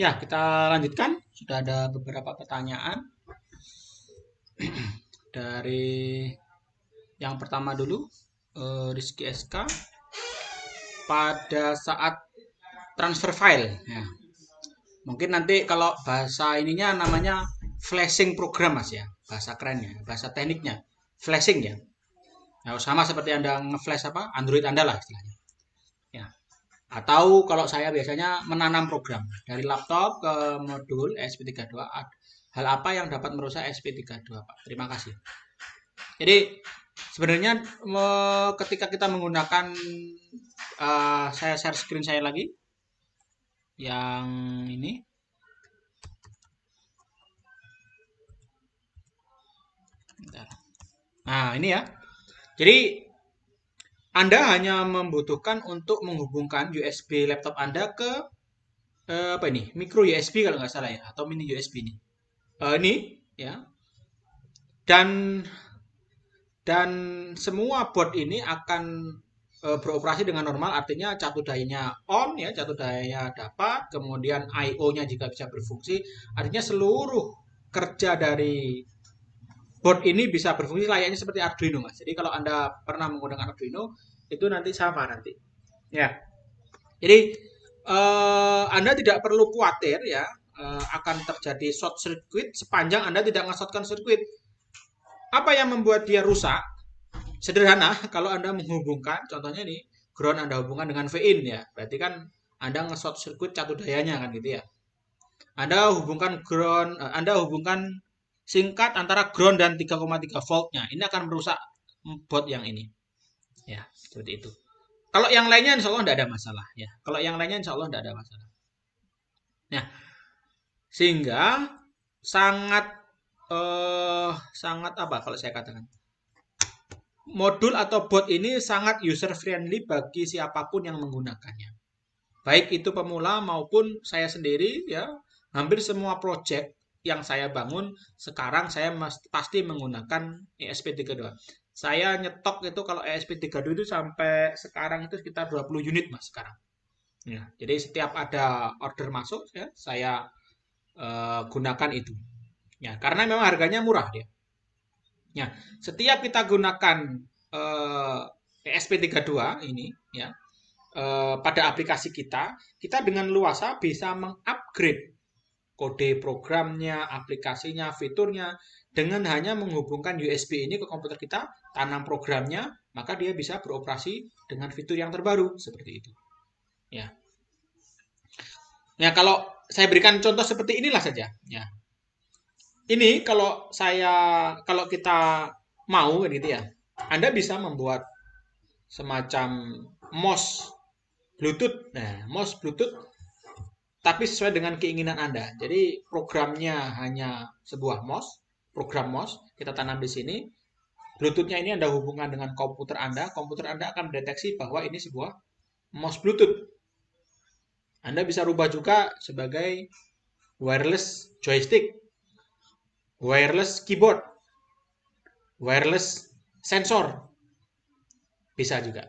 Speaker 1: Ya, kita lanjutkan. Sudah ada beberapa pertanyaan. Dari yang pertama dulu, Rizky SK pada saat transfer file. Ya. Mungkin nanti kalau bahasa ininya namanya flashing program Mas ya, bahasa kerennya, bahasa tekniknya, flashing ya. Nah, sama seperti Anda nge-flash apa Android Anda lah istilahnya. Ya. Atau kalau saya biasanya menanam program dari laptop ke modul ESP32. Hal apa yang dapat merusak ESP32, Pak? Terima kasih. Jadi sebenarnya ketika kita menggunakan saya share screen saya lagi yang ini. Bentar. Nah, ini ya. Jadi Anda hanya membutuhkan untuk menghubungkan USB laptop Anda ke apa ini? Micro USB kalau nggak salah ya, atau mini USB ini. Ini ya. Dan semua board ini akan beroperasi dengan normal, artinya catur dayanya on ya, catur dayanya dapat, kemudian I/O-nya juga bisa berfungsi, artinya seluruh kerja dari board ini bisa berfungsi layaknya seperti Arduino Mas. Jadi kalau Anda pernah menggunakan Arduino itu nanti sama nanti. Ya. Jadi Anda tidak perlu khawatir ya akan terjadi short circuit sepanjang Anda tidak nge-shortkan sirkuit. Apa yang membuat dia rusak? Sederhana, kalau Anda menghubungkan, contohnya nih, ground Anda hubungkan dengan VIN ya, berarti kan Anda nge-short circuit catur dayanya kan gitu ya. Anda hubungkan ground, Anda hubungkan singkat antara ground dan 3,3 voltnya. Ini akan merusak board yang ini. Ya, seperti itu. Kalau yang lainnya insya Allah tidak ada masalah ya. Kalau yang lainnya insya Allah tidak ada masalah. Nah, sehingga sangat apa kalau saya katakan? Modul atau board ini sangat user friendly bagi siapapun yang menggunakannya. Baik itu pemula maupun saya sendiri ya, hampir semua project yang saya bangun sekarang saya pasti menggunakan ESP32. Saya nyetok itu kalau ESP32 itu sampai sekarang itu sekitar 20 unit Mas sekarang. Ya, jadi setiap ada order masuk ya, saya gunakan itu. Ya, karena memang harganya murah dia. Ya, setiap kita gunakan ESP32 ini ya, pada aplikasi kita dengan luasa bisa mengupgrade kode programnya, aplikasinya, fiturnya dengan hanya menghubungkan USB ini ke komputer kita, tanam programnya, maka dia bisa beroperasi dengan fitur yang terbaru seperti itu. Ya. Nah, kalau saya berikan contoh seperti inilah saja, ya. Ini kalau kita mau gitu ya, Anda bisa membuat semacam mouse Bluetooth. Nah, mouse Bluetooth tapi sesuai dengan keinginan Anda. Jadi programnya hanya sebuah mouse, program mouse, kita tanam di sini. Bluetooth-nya ini Anda hubungkan dengan komputer Anda akan mendeteksi bahwa ini sebuah mouse Bluetooth. Anda bisa rubah juga sebagai wireless joystick, wireless keyboard, wireless sensor. Bisa juga.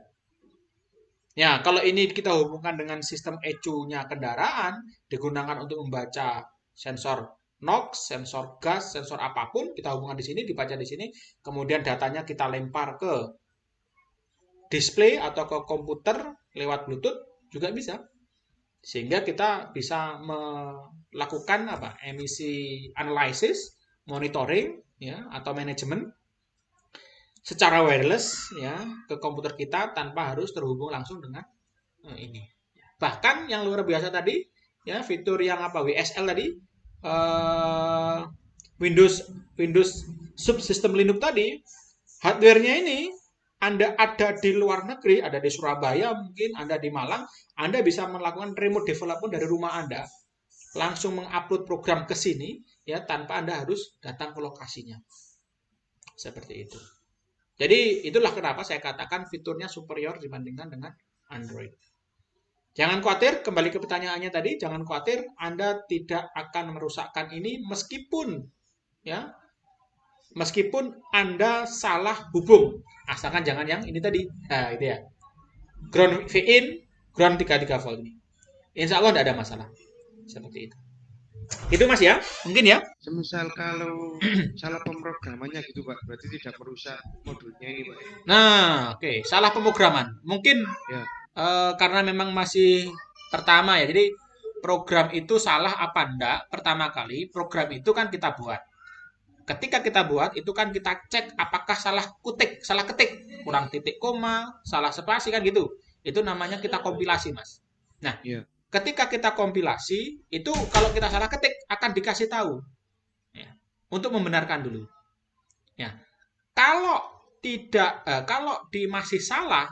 Speaker 1: Ya, kalau ini kita hubungkan dengan sistem ECU-nya kendaraan, digunakan untuk membaca sensor NOx, sensor gas, sensor apapun, kita hubungkan di sini, dibaca di sini, kemudian datanya kita lempar ke display atau ke komputer lewat Bluetooth juga bisa. Sehingga kita bisa melakukan emisi analisis, monitoring ya atau manajemen secara wireless ya ke komputer kita tanpa harus terhubung langsung dengan ini. Bahkan yang luar biasa tadi ya fitur yang WSL tadi Windows subsystem Linux tadi hardware-nya ini Anda ada di luar negeri, ada di Surabaya mungkin, Anda di Malang, Anda bisa melakukan remote development dari rumah Anda, langsung mengupload program ke sini ya tanpa Anda harus datang ke lokasinya. Seperti itu. Jadi itulah kenapa saya katakan fiturnya superior dibandingkan dengan Android. Jangan khawatir, kembali ke pertanyaannya tadi, jangan khawatir Anda tidak akan merusakkan ini meskipun Anda salah hubung. Asalkan jangan yang ini tadi. Nah, itu ya. Ground VIN, ground 33 volt ini. Insya Allah tidak ada masalah. Seperti itu. Itu Mas ya, mungkin ya.
Speaker 5: Semisal kalau salah pemrogramannya gitu Pak, berarti tidak merusak modulnya ini Pak.
Speaker 1: Nah, oke, salah pemrograman. Mungkin
Speaker 5: Ya,
Speaker 1: karena memang masih pertama ya. Jadi program itu salah apa enggak? Pertama kali program itu kan kita buat. Ketika kita buat itu kan kita cek apakah salah ketik, kurang titik koma, salah spasi kan gitu. Itu namanya kita kompilasi, Mas. Nah,
Speaker 5: ya.
Speaker 1: ketika kita kompilasi itu kalau kita salah ketik akan dikasih tahu ya, untuk membenarkan dulu. Ya, kalau masih salah,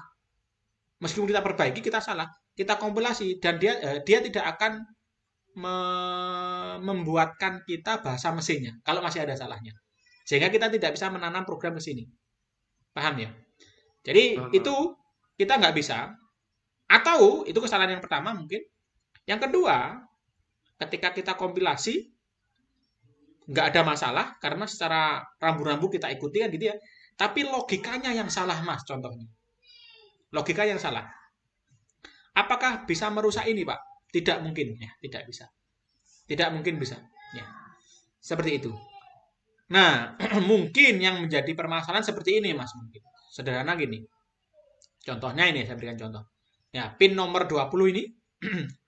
Speaker 1: meskipun kita perbaiki kita salah, kita kompilasi dan dia tidak akan membuatkan kita bahasa mesinnya kalau masih ada salahnya. Sehingga kita tidak bisa menanam program ke sini. Paham ya? Jadi itu kita nggak bisa. Atau itu kesalahan yang pertama mungkin. Yang kedua, ketika kita kompilasi nggak ada masalah karena secara rambu-rambu kita ikuti kan gitu ya. Tapi logikanya yang salah Mas contohnya. Logika yang salah. Apakah bisa merusak ini Pak? Tidak mungkin ya, tidak bisa. Tidak mungkin bisa. Ya. Seperti itu. Nah, mungkin yang menjadi permasalahan seperti ini Mas mungkin. Sederhana gini. Contohnya ini saya berikan contoh. Ya, pin nomor 20 ini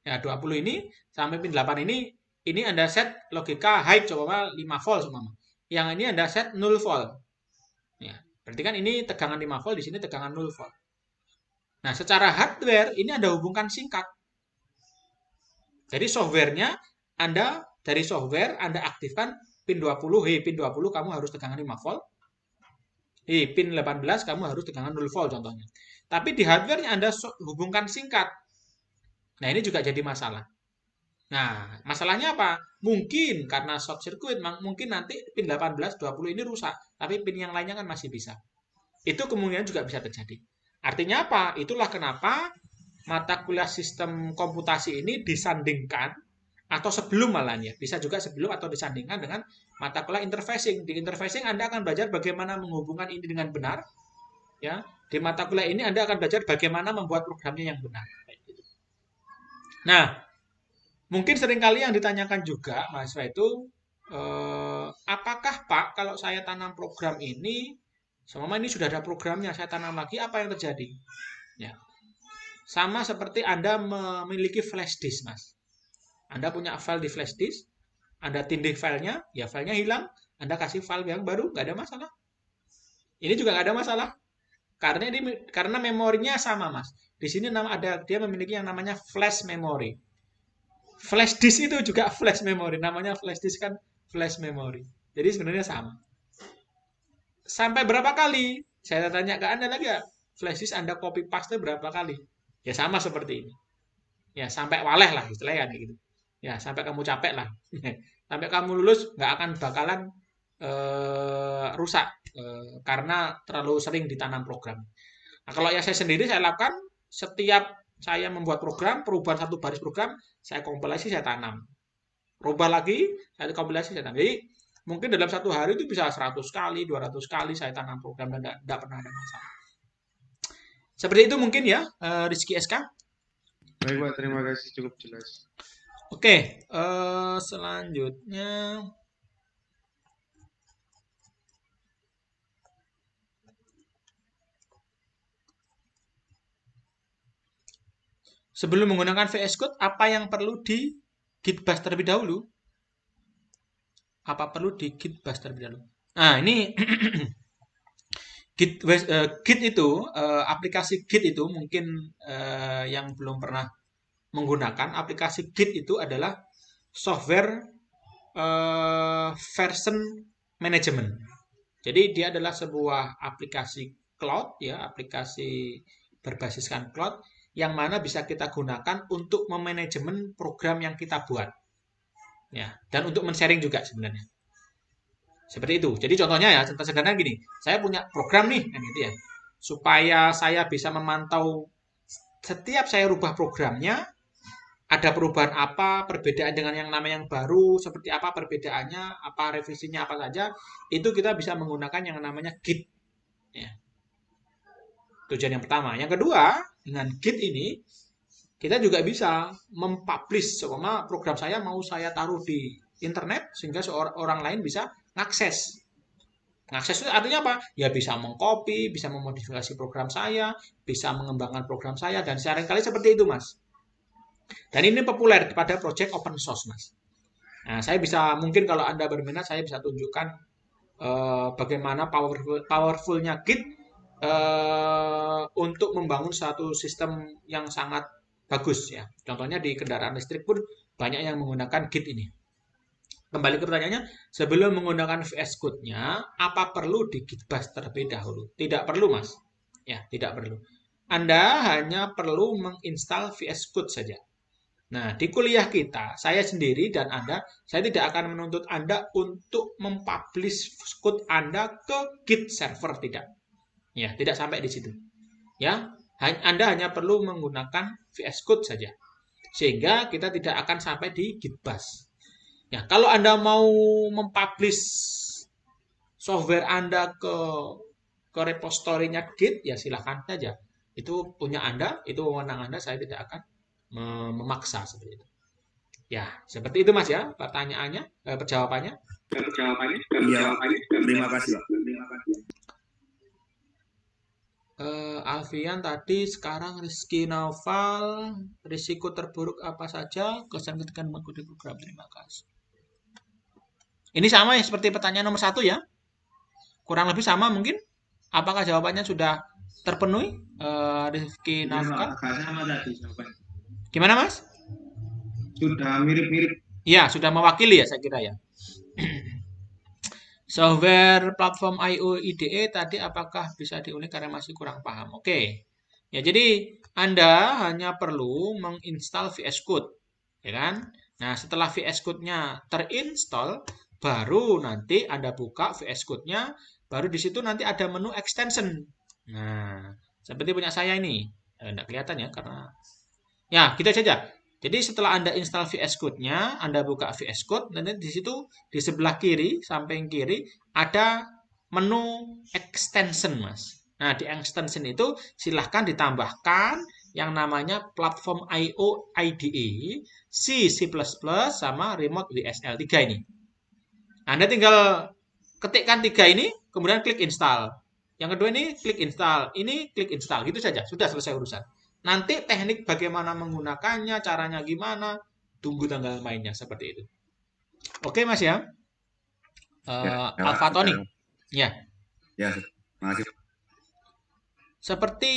Speaker 1: ya 20 ini sampai pin 8 ini Anda set logika high coba 5 volt semua. Yang ini Anda set 0 volt. Ya, berarti kan ini tegangan 5 volt, di sini tegangan 0 volt. Nah, secara hardware ini Anda hubungkan singkat. Jadi softwarenya dari software Anda aktifkan pin 20, pin 20 kamu harus tegangan 5 volt. Pin 18 kamu harus tegangan 0 volt contohnya. Tapi di hardware-nya Anda hubungkan singkat. Nah, ini juga jadi masalah. Nah, masalahnya apa? Mungkin karena short circuit, mungkin nanti pin 18, 20 ini rusak. Tapi pin yang lainnya kan masih bisa. Itu kemungkinan juga bisa terjadi. Artinya apa? Itulah kenapa mata kuliah sistem komputasi ini disandingkan atau sebelum malahnya. Bisa juga sebelum atau disandingkan dengan mata kuliah interfacing. Di interfacing Anda akan belajar bagaimana menghubungkan ini dengan benar. Ya, di mata kuliah ini Anda akan belajar bagaimana membuat programnya yang benar. Nah, mungkin seringkali yang ditanyakan juga mahasiswa itu, apakah Pak kalau saya tanam program ini, selama ini sudah ada programnya, saya tanam lagi, apa yang terjadi? Ya, sama seperti Anda memiliki flash disk, Mas. Anda punya file di flash disk, Anda tindih filenya, ya filenya hilang, Anda kasih file yang baru, nggak ada masalah. Ini juga nggak ada masalah. Karena memorinya sama, Mas. Di sini dia memiliki yang namanya flash memory. Flash disk itu juga flash memory. Namanya flash disk kan flash memory. Jadi sebenarnya sama. Sampai berapa kali? Saya tanya ke Anda lagi ya. Flash disk Anda copy paste berapa kali? Ya sama seperti ini. Ya sampai waleh lah istilahnya gitu. Ya sampai kamu capek lah. Sampai kamu lulus nggak akan bakalan rusak karena terlalu sering ditanam program. Nah, kalau ya saya sendiri saya lakukan setiap saya membuat program, perubahan satu baris program, saya kompilasi, saya tanam. Rubah lagi, saya kompilasi, saya tanam. Jadi mungkin dalam satu hari itu bisa 100 kali, 200 kali saya tanam program dan tidak pernah ada masalah. Seperti itu mungkin ya, Rizky SK.
Speaker 5: Baik Pak, terima kasih cukup jelas.
Speaker 1: Oke, selanjutnya sebelum menggunakan VS Code, apa yang perlu di Git Bash terlebih dahulu? Apa perlu di Git Bash terlebih dahulu? Nah, ini Git itu, aplikasi Git itu mungkin yang belum pernah menggunakan, aplikasi Git itu adalah software version management. Jadi dia adalah sebuah aplikasi cloud, ya, aplikasi berbasiskan cloud yang mana bisa kita gunakan untuk memanajemen program yang kita buat. Ya, dan untuk men-sharing juga sebenarnya. Seperti itu. Jadi contohnya ya, contoh sederhana gini. Saya punya program nih, kan gitu ya. Supaya saya bisa memantau setiap saya rubah programnya, ada perubahan apa, perbedaan dengan yang namanya yang baru, seperti apa perbedaannya, apa revisinya apa saja, itu kita bisa menggunakan yang namanya Git. Ya. Tujuan yang pertama. Yang kedua, dengan Git ini, kita juga bisa mempublish seumpama program saya mau saya taruh di internet sehingga orang lain bisa ngakses. Ngakses itu artinya apa? Ya bisa mengcopy, bisa memodifikasi program saya, bisa mengembangkan program saya, dan seringkali seperti itu, Mas. Dan ini populer pada project open source, Mas. Nah, saya bisa, mungkin kalau Anda berminat, saya bisa tunjukkan bagaimana powerfulnya Git untuk membangun satu sistem yang sangat bagus ya. Contohnya di kendaraan listrik pun banyak yang menggunakan Git ini. Kembali ke pertanyaannya, sebelum menggunakan VS Code-nya, apa perlu di Gitbash terlebih dahulu? Tidak perlu, Mas. Ya, tidak perlu. Anda hanya perlu menginstal VS Code saja. Nah, di kuliah kita, saya sendiri dan Anda, saya tidak akan menuntut Anda untuk mempublish code Anda ke Git server, tidak. Ya, tidak sampai di situ. Ya, Anda hanya perlu menggunakan VS Code saja. Sehingga kita tidak akan sampai di Gitbash. Ya, kalau Anda mau mempublish software Anda ke repository-nya Git, ya silahkan saja. Itu punya Anda, itu wewenang Anda, saya tidak akan memaksa seperti itu. Ya, seperti itu Mas ya, pertanyaannya, jawabannya.
Speaker 2: Iya, terima kasih, Pak.
Speaker 1: Alfian tadi, sekarang Rizky Naufal, risiko terburuk apa saja? Kesan ketika mengikuti program, terima kasih. Ini sama ya seperti pertanyaan nomor 1 ya? Kurang lebih sama mungkin? Apakah jawabannya sudah terpenuhi? Rizky Naufal?
Speaker 3: Sama tadi jawabannya.
Speaker 1: Gimana Mas?
Speaker 3: Sudah mirip-mirip.
Speaker 1: Ya, sudah mewakili ya saya kira ya. Software platform IO IDE tadi apakah bisa diulik karena masih kurang paham? Oke. Ya, jadi Anda hanya perlu menginstal VS Code, ya kan? Nah, setelah VS Code-nya terinstall, baru nanti Anda buka VS Code-nya, baru di situ nanti ada menu extension. Nah, seperti punya saya ini. Tidak kelihatan ya karena ya, gitu saja. Jadi setelah Anda install VS Code-nya, Anda buka VS Code, dan di situ di sebelah kiri, samping kiri, ada menu extension, Mas. Nah, di extension itu silahkan ditambahkan yang namanya platform IO IDE, C++, sama Remote WSL 3 ini. Anda tinggal ketikkan 3 ini, kemudian klik install. Yang kedua ini klik install, ini klik install, gitu saja. Sudah selesai urusan. Nanti teknik bagaimana menggunakannya, caranya gimana, tunggu tanggal mainnya seperti itu. Oke Mas ya. Alfa Tony. Ya.
Speaker 2: Ya, makasih.
Speaker 1: Seperti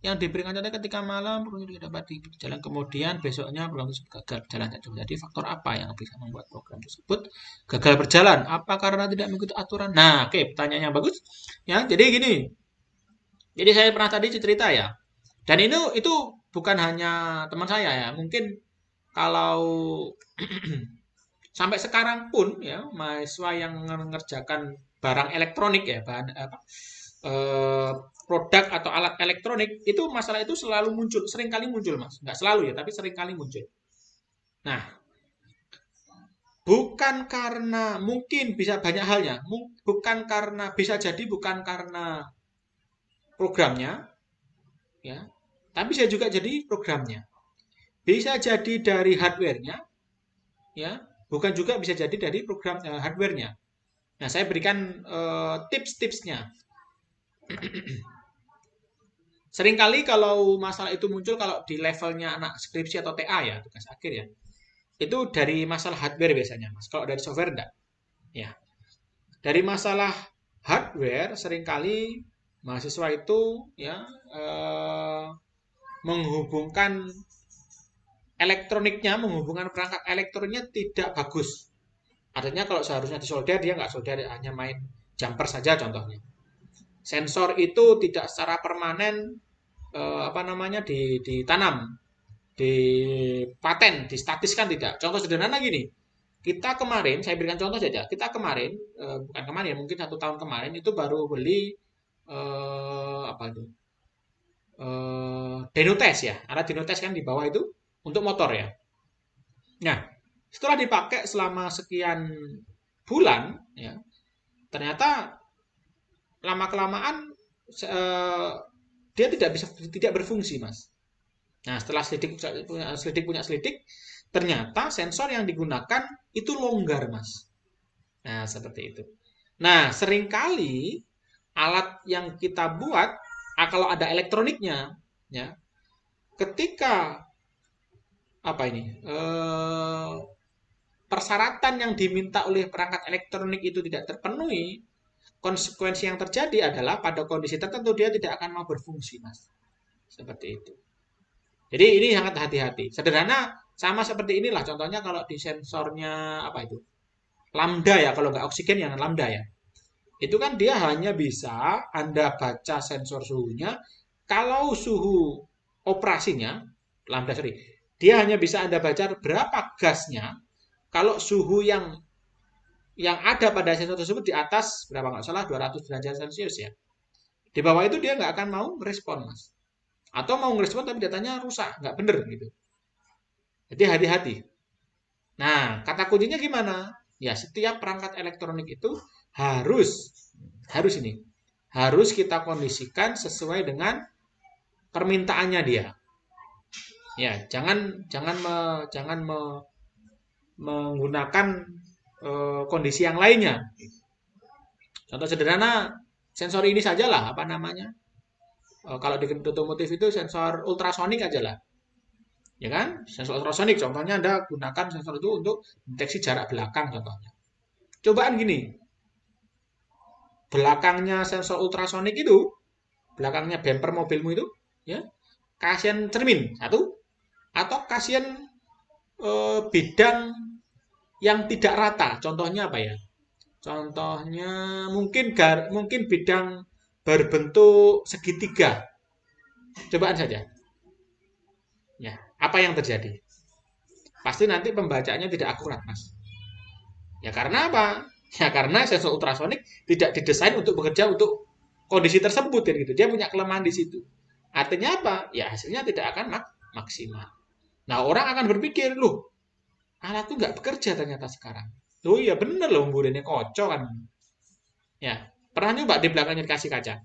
Speaker 1: yang diberikan contoh ketika malam program tidak dapat berjalan, kemudian besoknya program tersebut gagal berjalan. Jadi faktor apa yang bisa membuat program tersebut gagal berjalan? Apa karena tidak mengikuti aturan? Nah, oke, pertanyaannya bagus. Ya, jadi gini. Jadi saya pernah tadi cerita ya. Dan itu bukan hanya teman saya ya, mungkin kalau sampai sekarang pun ya mahasiswa yang mengerjakan barang elektronik ya, produk atau alat elektronik itu masalah itu selalu muncul, seringkali muncul Mas, nggak selalu ya, tapi seringkali muncul. Nah, bukan karena mungkin bisa banyak halnya, bukan karena bisa jadi bukan karena programnya. Ya, tapi bisa juga jadi programnya. Bisa jadi dari hardware-nya, ya, bukan juga bisa jadi dari program hardware-nya. Nah, saya berikan tips-tipsnya. Seringkali kalau masalah itu muncul kalau di levelnya anak skripsi atau TA ya, tugas akhir ya, itu dari masalah hardware biasanya, Mas. Kalau dari software enggak. Ya, dari masalah hardware seringkali mahasiswa itu ya menghubungkan elektroniknya, menghubungkan perangkat elektroniknya tidak bagus. Artinya kalau seharusnya disolder, dia nggak solder, hanya main jumper saja contohnya. Sensor itu tidak secara permanen ditanam, dipaten, distatiskan tidak. Contoh sederhana gini, kita kemarin, saya berikan contoh saja, kita kemarin, bukan kemarin, mungkin 1 tahun kemarin itu baru beli Denotes ya, alat Denotes kan di bawah itu untuk motor ya. Nah, setelah dipakai selama sekian bulan ya, ternyata lama kelamaan dia tidak berfungsi Mas. Nah, setelah selidik selidik, ternyata sensor yang digunakan itu longgar, Mas. Nah, seperti itu. Nah, seringkali alat yang kita buat, kalau ada elektroniknya, ya, ketika apa ini persyaratan yang diminta oleh perangkat elektronik itu tidak terpenuhi, konsekuensi yang terjadi adalah pada kondisi tertentu dia tidak akan mau berfungsi, Mas. Seperti itu. Jadi ini sangat hati-hati. Sederhana sama seperti inilah contohnya kalau di sensornya apa itu? Lambda ya, kalau nggak oksigen yang lambda ya. Itu kan dia hanya bisa Anda baca sensor suhunya kalau suhu operasinya, lambda sorry, dia hanya bisa Anda baca berapa gasnya kalau suhu yang ada pada sensor tersebut di atas berapa nggak salah 200 derajat Celcius ya. Di bawah itu dia nggak akan mau respon, Mas. Atau mau ngerespon tapi datanya rusak, nggak bener gitu. Jadi hati-hati. Nah, kata kuncinya gimana? Ya, setiap perangkat elektronik itu harus harus kita kondisikan sesuai dengan permintaannya dia. Ya, jangan menggunakan kondisi yang lainnya. Contoh sederhana sensor ini sajalah apa namanya? Kalau di otomotif itu sensor ultrasonik aja lah. Ya kan? Sensor ultrasonik contohnya Anda gunakan sensor itu untuk deteksi jarak belakang contohnya. Cobaan gini. Belakangnya sensor ultrasonik itu, belakangnya bumper mobilmu itu, ya, kasihan cermin satu atau kasihan bidang yang tidak rata. Contohnya apa ya? Contohnya mungkin bidang berbentuk segitiga. Cobaan saja. Ya, apa yang terjadi? Pasti nanti pembacanya tidak akurat, Mas. Ya karena apa? Ya karena sensor ultrasonik tidak didesain untuk bekerja untuk kondisi tersebut ya gitu. Dia punya kelemahan di situ. Artinya apa? Ya hasilnya tidak akan maksimal. Nah, orang akan berpikir, loh, alat tuh nggak bekerja ternyata sekarang. Loh iya bener loh, ini kocok kan. Ya, pernah nyoba di belakangnya dikasih kaca?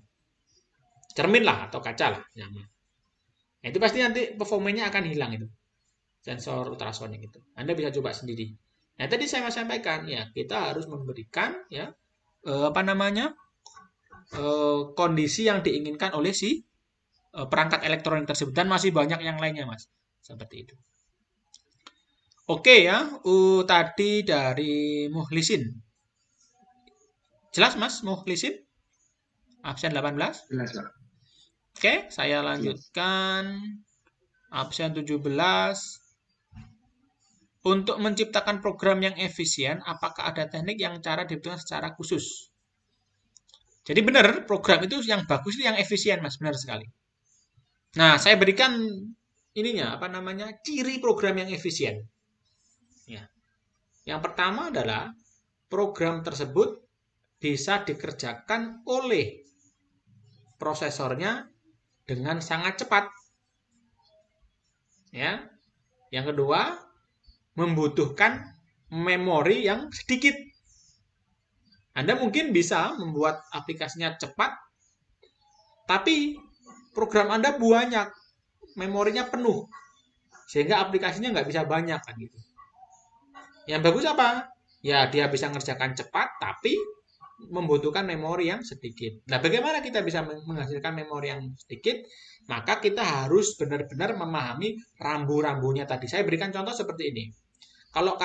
Speaker 1: Cermin lah atau kaca lah. Nah, itu pasti nanti performanya akan hilang itu. Sensor ultrasonik itu. Anda bisa coba sendiri. Nah, tadi saya sampaikan ya, kita harus memberikan ya apa namanya? Kondisi yang diinginkan oleh si perangkat elektronik tersebut dan masih banyak yang lainnya, Mas. Seperti itu. Oke ya, tadi dari Muhlisin. Jelas, Mas, Muhlisin? Absen 18?
Speaker 3: Jelas, Pak.
Speaker 1: Oke, saya lanjutkan. Absen 17. Untuk menciptakan program yang efisien, apakah ada teknik yang cara dibutuhkan secara khusus? Jadi benar, program itu yang bagus itu yang efisien, Mas. Benar sekali. Nah, saya berikan ininya, apa namanya, ciri program yang efisien. Ya. Yang pertama adalah program tersebut bisa dikerjakan oleh prosesornya dengan sangat cepat. Ya. Yang kedua, membutuhkan memori yang sedikit. Anda mungkin bisa membuat aplikasinya cepat, tapi program Anda banyak, memorinya penuh, sehingga aplikasinya nggak bisa banyak kan gitu. Yang bagus apa? Ya dia bisa ngerjakan cepat, tapi membutuhkan memori yang sedikit. Nah, bagaimana kita bisa menghasilkan memori yang sedikit? Maka kita harus benar-benar memahami rambu-rambunya tadi. Saya berikan contoh seperti ini. Kalau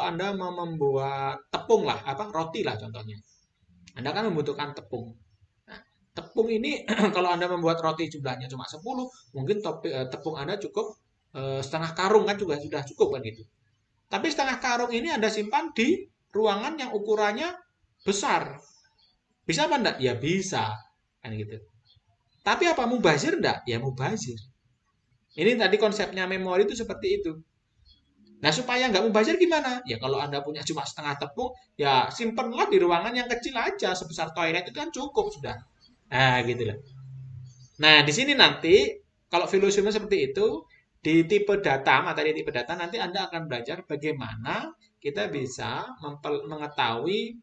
Speaker 1: Anda mau membuat tepung lah, roti lah contohnya. Anda kan membutuhkan tepung. Nah, tepung ini kalau Anda membuat roti jumlahnya cuma 10, mungkin tepung Anda cukup setengah karung kan juga sudah cukup kan gitu. Tapi setengah karung ini Anda simpan di ruangan yang ukurannya besar. Bisa apa enggak? Ya bisa. Kan gitu. Tapi apa mubazir enggak? Ya mubazir. Ini tadi konsepnya memori itu seperti itu. Nah, supaya nggak mubazir gimana? Ya kalau Anda punya cuma setengah tepung, ya simpenlah di ruangan yang kecil aja, sebesar toilet itu kan cukup sudah. Nah, gitu loh. Nah, di sini nanti kalau filosofinya seperti itu, di tipe data, materi tipe data nanti Anda akan belajar bagaimana kita bisa mengetahui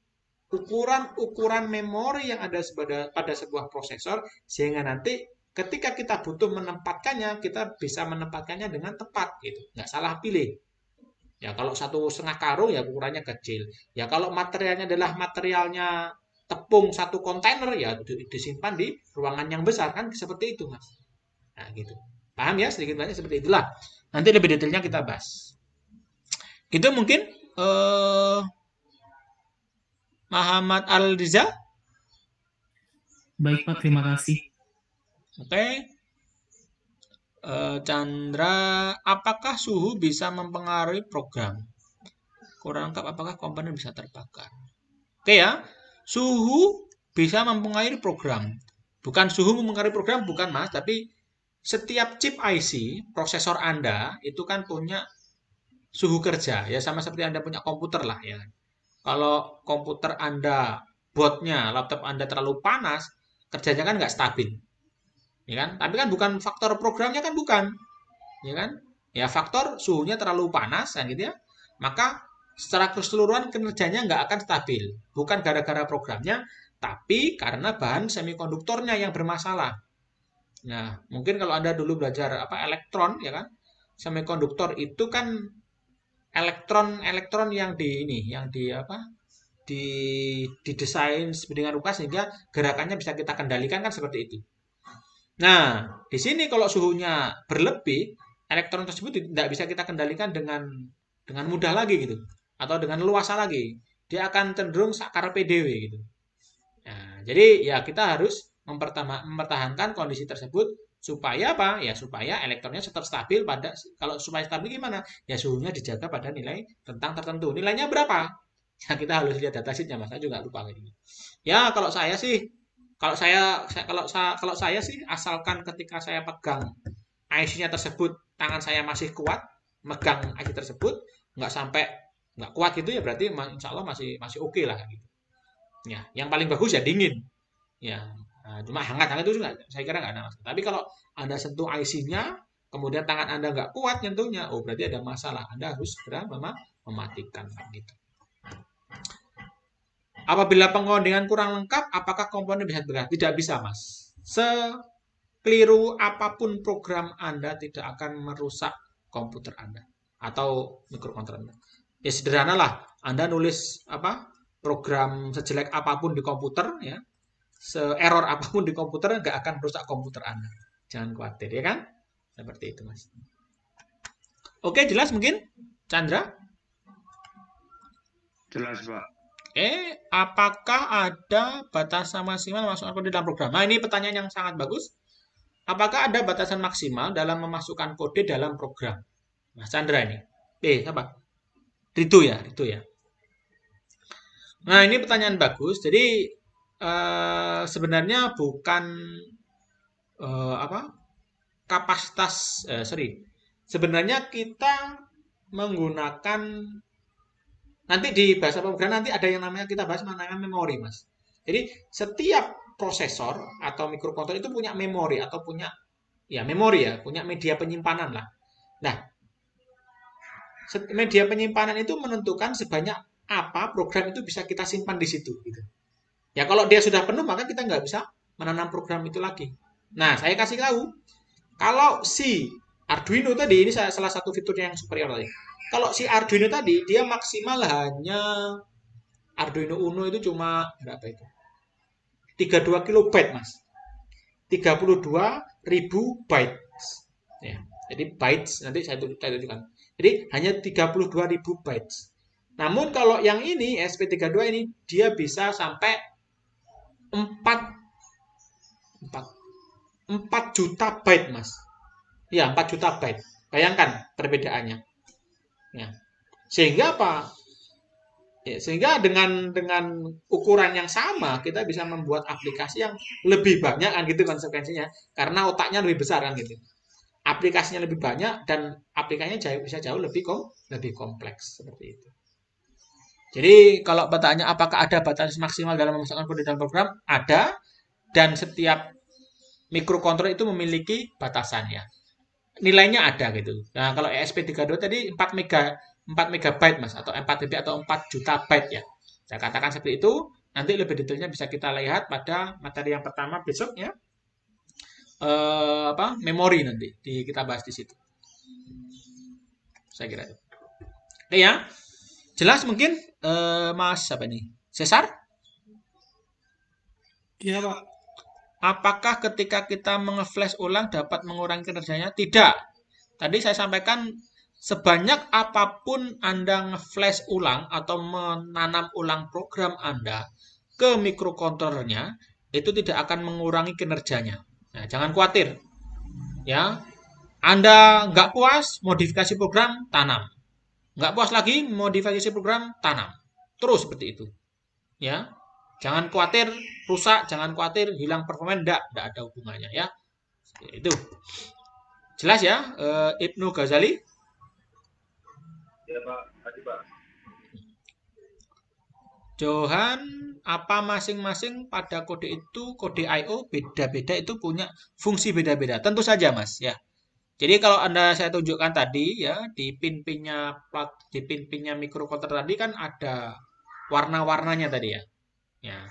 Speaker 1: ukuran-ukuran memori yang ada pada sebuah prosesor sehingga nanti ketika kita butuh menempatkannya, kita bisa menempatkannya dengan tepat gitu. Nggak salah pilih. Ya kalau 1,5 karung ya ukurannya kecil. Ya kalau materialnya adalah materialnya tepung 1 kontainer ya disimpan di ruangan yang besar kan seperti itu Mas. Nah gitu. Paham ya sedikit banyak seperti itulah. Nanti lebih detailnya kita bahas. Itu mungkin Muhammad Al-Riza.
Speaker 4: Baik Pak, terima kasih.
Speaker 1: Oke. Chandra, apakah suhu bisa mempengaruhi program? Kurang lengkap, apakah komponen bisa terbakar? Oke ya, suhu bisa mempengaruhi program. Bukan suhu mempengaruhi program, bukan Mas, tapi setiap chip IC, prosesor Anda, itu kan punya suhu kerja, ya sama seperti Anda punya komputer lah ya. Kalau komputer Anda, boardnya, laptop Anda terlalu panas, kerjanya kan nggak stabil. Ya kan? Tapi kan bukan faktor programnya kan bukan. Ya kan? Ya faktor suhunya terlalu panas kan gitu ya. Maka secara keseluruhan kinerjanya nggak akan stabil. Bukan gara-gara programnya, tapi karena bahan semikonduktornya yang bermasalah. Nah, mungkin kalau Anda dulu belajar elektron ya kan? Semikonduktor itu kan elektron yang didesain sedemikian rupa sehingga gerakannya bisa kita kendalikan kan seperti itu. Nah, di sini kalau suhunya berlebih, elektron tersebut tidak bisa kita kendalikan dengan mudah lagi gitu, atau dengan luasa lagi. Dia akan cenderung sakar PDW gitu. Nah, jadi ya kita harus mempertahankan kondisi tersebut supaya apa? Ya supaya elektronnya tetap stabil kalau supaya stabil gimana? Ya suhunya dijaga pada nilai rentang tertentu. Nilainya berapa? Ya kita harus lihat datasheetnya Mas. Saya juga lupa ini. Ya kalau saya sih kalau saya sih asalkan ketika saya pegang IC-nya tersebut tangan saya masih kuat megang IC tersebut nggak kuat gitu ya berarti insya Allah masih oke lah gitu. Ya, yang paling bagus ya dingin. Ya, cuma hangat-hangat itu saya kira nggak ada masalah. Tapi kalau Anda sentuh IC-nya kemudian tangan Anda nggak kuat nyentuhnya, oh berarti ada masalah. Anda harus segera mematikan gitu. Apabila pengodingan kurang lengkap, apakah komponen bisa bergerak? Tidak bisa, Mas. Sekeliru apapun program Anda tidak akan merusak komputer Anda atau mikrokontroler Anda. Ya sederhana lah, Anda nulis program sejelek apapun di komputer, ya, se-error apapun di komputer nggak akan merusak komputer Anda. Jangan khawatir, ya kan? Seperti itu, Mas. Oke, jelas mungkin, Chandra?
Speaker 5: Jelas, Pak.
Speaker 1: Apakah ada batasan maksimal memasukkan kode dalam program? Nah, ini pertanyaan yang sangat bagus. Apakah ada batasan maksimal dalam memasukkan kode dalam program? Mas Chandra ini. Siapa? Ritu ya. Nah, ini pertanyaan bagus. Jadi, sebenarnya bukan kapasitas, Sebenarnya kita menggunakan nanti di bahasa pemrograman nanti ada yang namanya kita bahas namanya memori, Mas. Jadi setiap prosesor atau mikrokontroler itu punya memori atau punya punya media penyimpanan lah. Nah, media penyimpanan itu menentukan sebanyak apa program itu bisa kita simpan di situ. Gitu. Ya kalau dia sudah penuh maka kita nggak bisa menanam program itu lagi. Nah, saya kasih tahu kalau si Arduino tadi ini salah satu fiturnya yang superior tadi. Kalau si Arduino tadi, dia maksimal hanya Arduino Uno itu cuma berapa itu? 32 kilobyte, Mas. 32.000 bytes. Ya, jadi bytes, nanti saya tunjukkan. Jadi hanya 32.000 bytes. Namun kalau yang ini, SP32 ini, dia bisa sampai 4 juta byte, Mas. Ya, 4 juta byte. Bayangkan perbedaannya. Ya. Sehingga apa? Ya, sehingga dengan ukuran yang sama kita bisa membuat aplikasi yang lebih banyak kan gitu konsekuensinya karena otaknya lebih besar kan gitu. Aplikasinya lebih banyak dan aplikasinya bisa jauh lebih kompleks seperti itu. Jadi kalau bertanya apakah ada batas maksimal dalam memasukkan kode dalam program? Ada dan setiap mikrokontroler itu memiliki batasannya. Nilainya ada gitu. Nah, kalau ESP32 tadi 4 megabyte Mas atau 4 MB atau 4 juta byte ya. Saya katakan seperti itu. Nanti lebih detailnya bisa kita lihat pada materi yang pertama besok ya. memori nanti kita bahas di situ. Saya kira itu. Oke ya. Jelas mungkin Mas apa nih? Cesar?
Speaker 3: Iya, Pak.
Speaker 1: Apakah ketika kita menge-flash ulang dapat mengurangi kinerjanya? Tidak. Tadi saya sampaikan sebanyak apapun Anda nge-flash ulang atau menanam ulang program Anda ke mikrokontrolernya, itu tidak akan mengurangi kinerjanya. Nah, jangan khawatir. Ya, Anda nggak puas, modifikasi program, tanam. Nggak puas lagi, modifikasi program, tanam. Terus seperti itu. Ya, jangan khawatir rusak, jangan khawatir hilang performa, enggak ada hubungannya ya. Itu. Jelas ya, Ibnu Ghazali?
Speaker 5: Ya, Pak. Tadi, Pak.
Speaker 1: Johan, apa masing-masing pada kode itu, kode I/O beda-beda itu punya fungsi beda-beda. Tentu saja, Mas, ya. Jadi kalau saya tunjukkan tadi ya di pin-pinnya mikrokontroler tadi kan ada warna-warnanya tadi ya. Ya.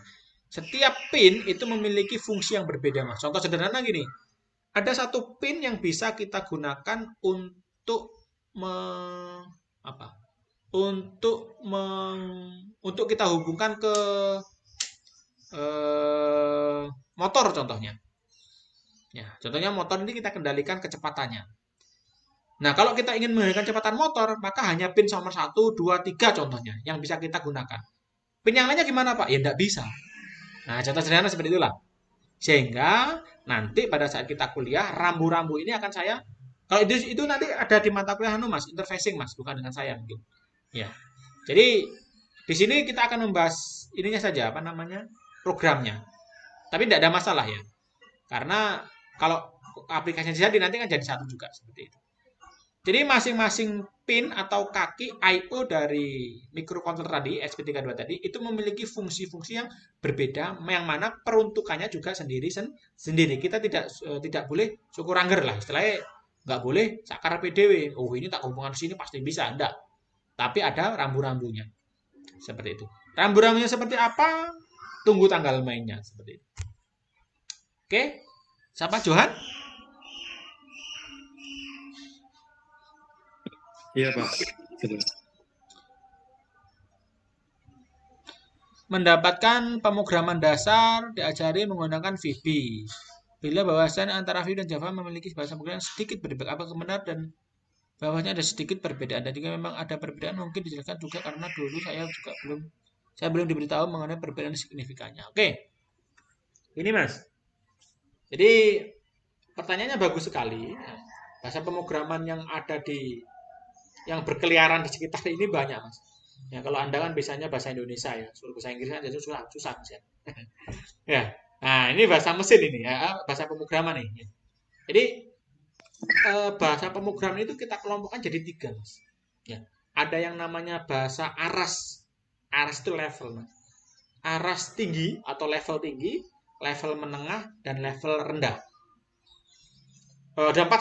Speaker 1: Setiap pin itu memiliki fungsi yang berbeda, Mas. Contoh sederhana gini. Ada satu pin yang bisa kita gunakan untuk apa? Untuk kita hubungkan ke motor contohnya. Ya, contohnya motor ini kita kendalikan kecepatannya. Nah, kalau kita ingin mengendalikan kecepatan motor, maka hanya pin nomor 1, 2, 3 contohnya yang bisa kita gunakan. Pin yang lainnya gimana, Pak? Ya, tidak bisa. Nah, contoh sederhana seperti itulah. Sehingga nanti pada saat kita kuliah, rambu-rambu ini akan saya, kalau itu nanti ada di mata kuliah Mas, interfacing Mas, bukan dengan saya mungkin. Ya. Jadi di sini kita akan membahas ininya saja, apa namanya? Programnya. Tapi tidak ada masalah ya. Karena kalau aplikasinya jadi nanti kan jadi satu juga seperti itu. Jadi masing-masing pin atau kaki I/O dari mikrokontroler tadi, SP32 tadi, itu memiliki fungsi-fungsi yang berbeda, yang mana peruntukannya juga sendiri. Kita tidak boleh syukur angger lah, istilahnya nggak boleh sakar PDW. Oh ini tak hubungan sini pasti bisa, enggak. Tapi ada rambu-rambunya, seperti itu. Rambu-rambunya seperti apa? Tunggu tanggal mainnya, seperti itu. Oke, siapa Johan?
Speaker 5: Iya, Pak.
Speaker 1: Mendapatkan pemrograman dasar diajari menggunakan VB. Bila bahwasan antara VB dan Java memiliki bahasa pemrograman sedikit berbeda, apa benar dan bahwasanya ada sedikit perbedaan. Dan jika memang ada perbedaan mungkin dijelaskan juga karena dulu saya belum diberitahu mengenai perbedaan signifikannya. Oke. Ini Mas. Jadi pertanyaannya bagus sekali. Bahasa pemrograman yang berkeliaran di sekitar ini banyak, Mas. Ya, kalau Anda kan biasanya bahasa Indonesia ya, suruh bahasa Inggris kan jadi susah Mas ya. Ya. Nah, ini bahasa mesin ini ya, bahasa pemrograman ini. Jadi bahasa pemrograman itu kita kelompokkan jadi 3, Mas. Ya. Ada yang namanya bahasa aras. Aras itu level, Mas. Aras tinggi atau level tinggi, level menengah, dan level rendah. Ada 4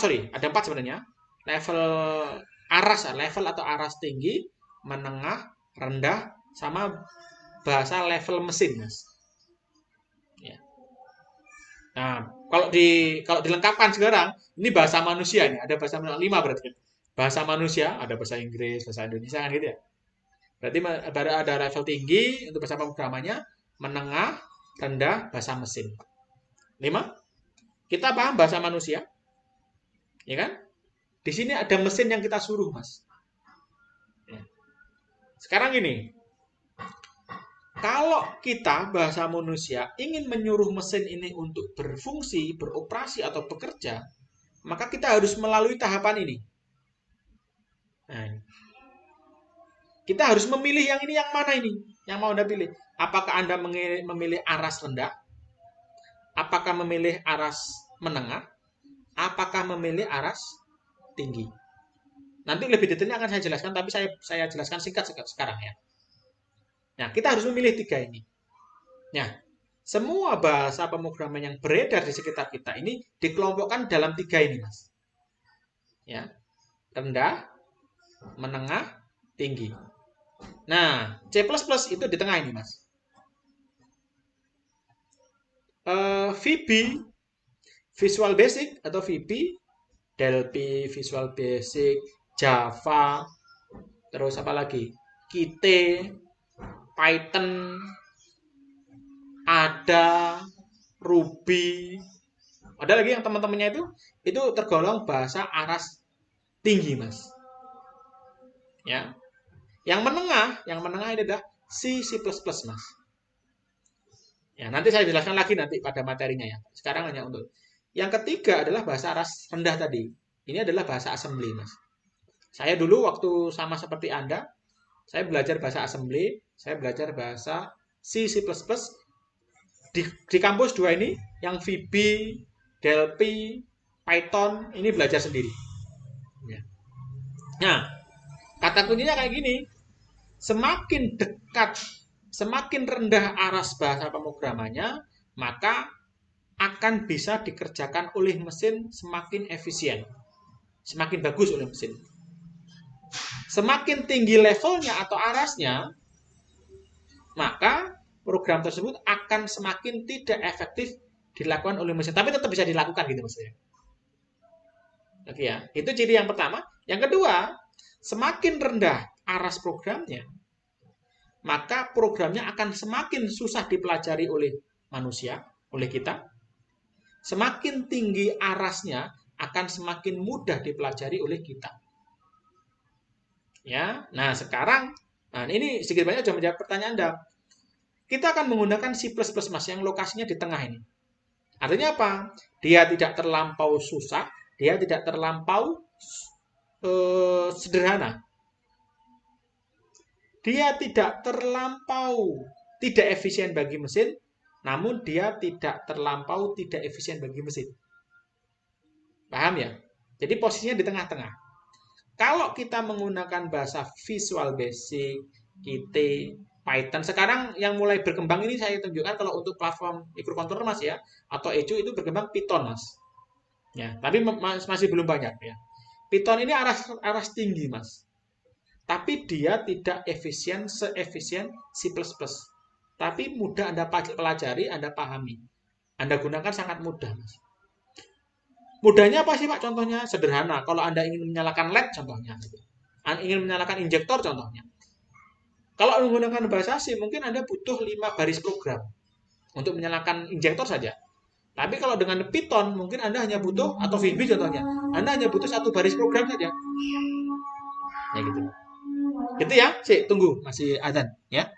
Speaker 1: sebenarnya. Level atau aras tinggi, menengah, rendah, sama bahasa level mesin, Mas. Ya. Nah, kalau dilengkapkan sekarang, ini bahasa manusia ini, ada bahasa 5 berarti. Bahasa manusia, ada bahasa Inggris, bahasa Indonesia kan gitu ya. Berarti ada level tinggi untuk bahasa pemrogramannya, menengah, rendah, bahasa mesin. 5. Kita paham bahasa manusia. Ya kan? Di sini ada mesin yang kita suruh, Mas. Ya. Sekarang gini, kalau kita bahasa manusia ingin menyuruh mesin ini untuk berfungsi, beroperasi, atau bekerja, maka kita harus melalui tahapan ini. Nah, kita harus memilih yang ini, yang mana ini? Yang mau Anda pilih. Apakah Anda memilih aras rendah? Apakah memilih aras menengah? Apakah memilih aras tinggi? Nanti lebih detailnya akan saya jelaskan, tapi saya jelaskan singkat sekarang ya. Nah, kita harus memilih 3 ini. Nah, semua bahasa pemrograman yang beredar di sekitar kita ini dikelompokkan dalam 3 ini, Mas. Ya, rendah, menengah, tinggi. Nah, C++ itu di tengah ini, Mas. VB Visual Basic atau VB, Delphi, Visual Basic, Java, terus apa lagi? Qt, Python, ada Ruby. Ada lagi yang teman-temannya itu tergolong bahasa aras tinggi, Mas. Ya. Yang menengah ini adalah C++, Mas. Ya, nanti saya jelaskan lagi nanti pada materinya ya. Sekarang hanya untuk. Yang ketiga adalah bahasa aras rendah tadi. Ini adalah bahasa assembly, Mas. Saya dulu waktu sama seperti Anda, saya belajar bahasa assembly, saya belajar bahasa C++. Di kampus 2 ini, yang VB, Delphi, Python, ini belajar sendiri. Ya. Nah, kata kuncinya kayak gini. Semakin dekat, semakin rendah aras bahasa pemrogramannya, maka akan bisa dikerjakan oleh mesin semakin efisien. Semakin bagus oleh mesin. Semakin tinggi levelnya atau arasnya, maka program tersebut akan semakin tidak efektif dilakukan oleh mesin. Tapi tetap bisa dilakukan gitu maksudnya. Oke ya, itu ciri yang pertama. Yang kedua, semakin rendah aras programnya, maka programnya akan semakin susah dipelajari oleh manusia, oleh kita. Semakin tinggi arasnya, akan semakin mudah dipelajari oleh kita. Ya, nah sekarang, nah ini sedikit banyak sudah menjawab pertanyaan Anda. Kita akan menggunakan C++, Mas, yang lokasinya di tengah ini. Artinya apa? Dia tidak terlampau susah, dia tidak terlampau sederhana. Dia tidak terlampau tidak efisien bagi mesin, namun dia tidak terlampau tidak efisien bagi mesin. Paham ya? Jadi posisinya di tengah-tengah. Kalau kita menggunakan bahasa Visual Basic, Qt, Python, sekarang yang mulai berkembang ini saya tunjukkan kalau untuk platform microcontroller, Mas ya, atau ECU itu berkembang Python, Mas. Ya, tapi masih belum banyak ya. Python ini aras tinggi, Mas. Tapi dia tidak efisien seefisien C++. Tapi mudah Anda pelajari, Anda pahami. Anda gunakan sangat mudah, Mas. Mudahnya apa sih, Pak? Contohnya sederhana. Kalau Anda ingin menyalakan LED, contohnya. Anda ingin menyalakan injektor, contohnya. Kalau menggunakan bahasa C, mungkin Anda butuh 5 baris program untuk menyalakan injektor saja. Tapi kalau dengan Python, mungkin Anda hanya butuh, atau VB contohnya, Anda hanya butuh 1 baris program saja. Ya gitu. Gitu ya, sih tunggu masih adzan ya.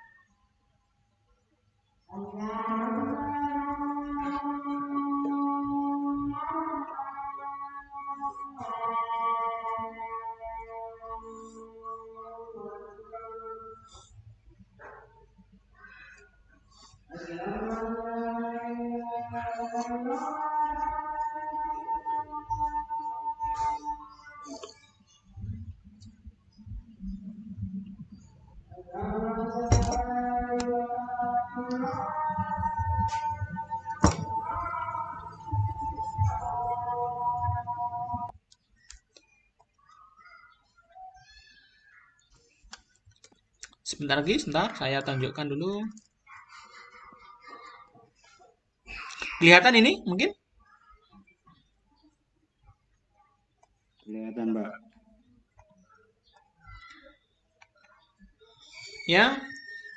Speaker 1: Sebentar lagi, sebentar saya tunjukkan dulu. Kelihatan ini mungkin?
Speaker 3: Kelihatan, Mbak.
Speaker 1: Ya,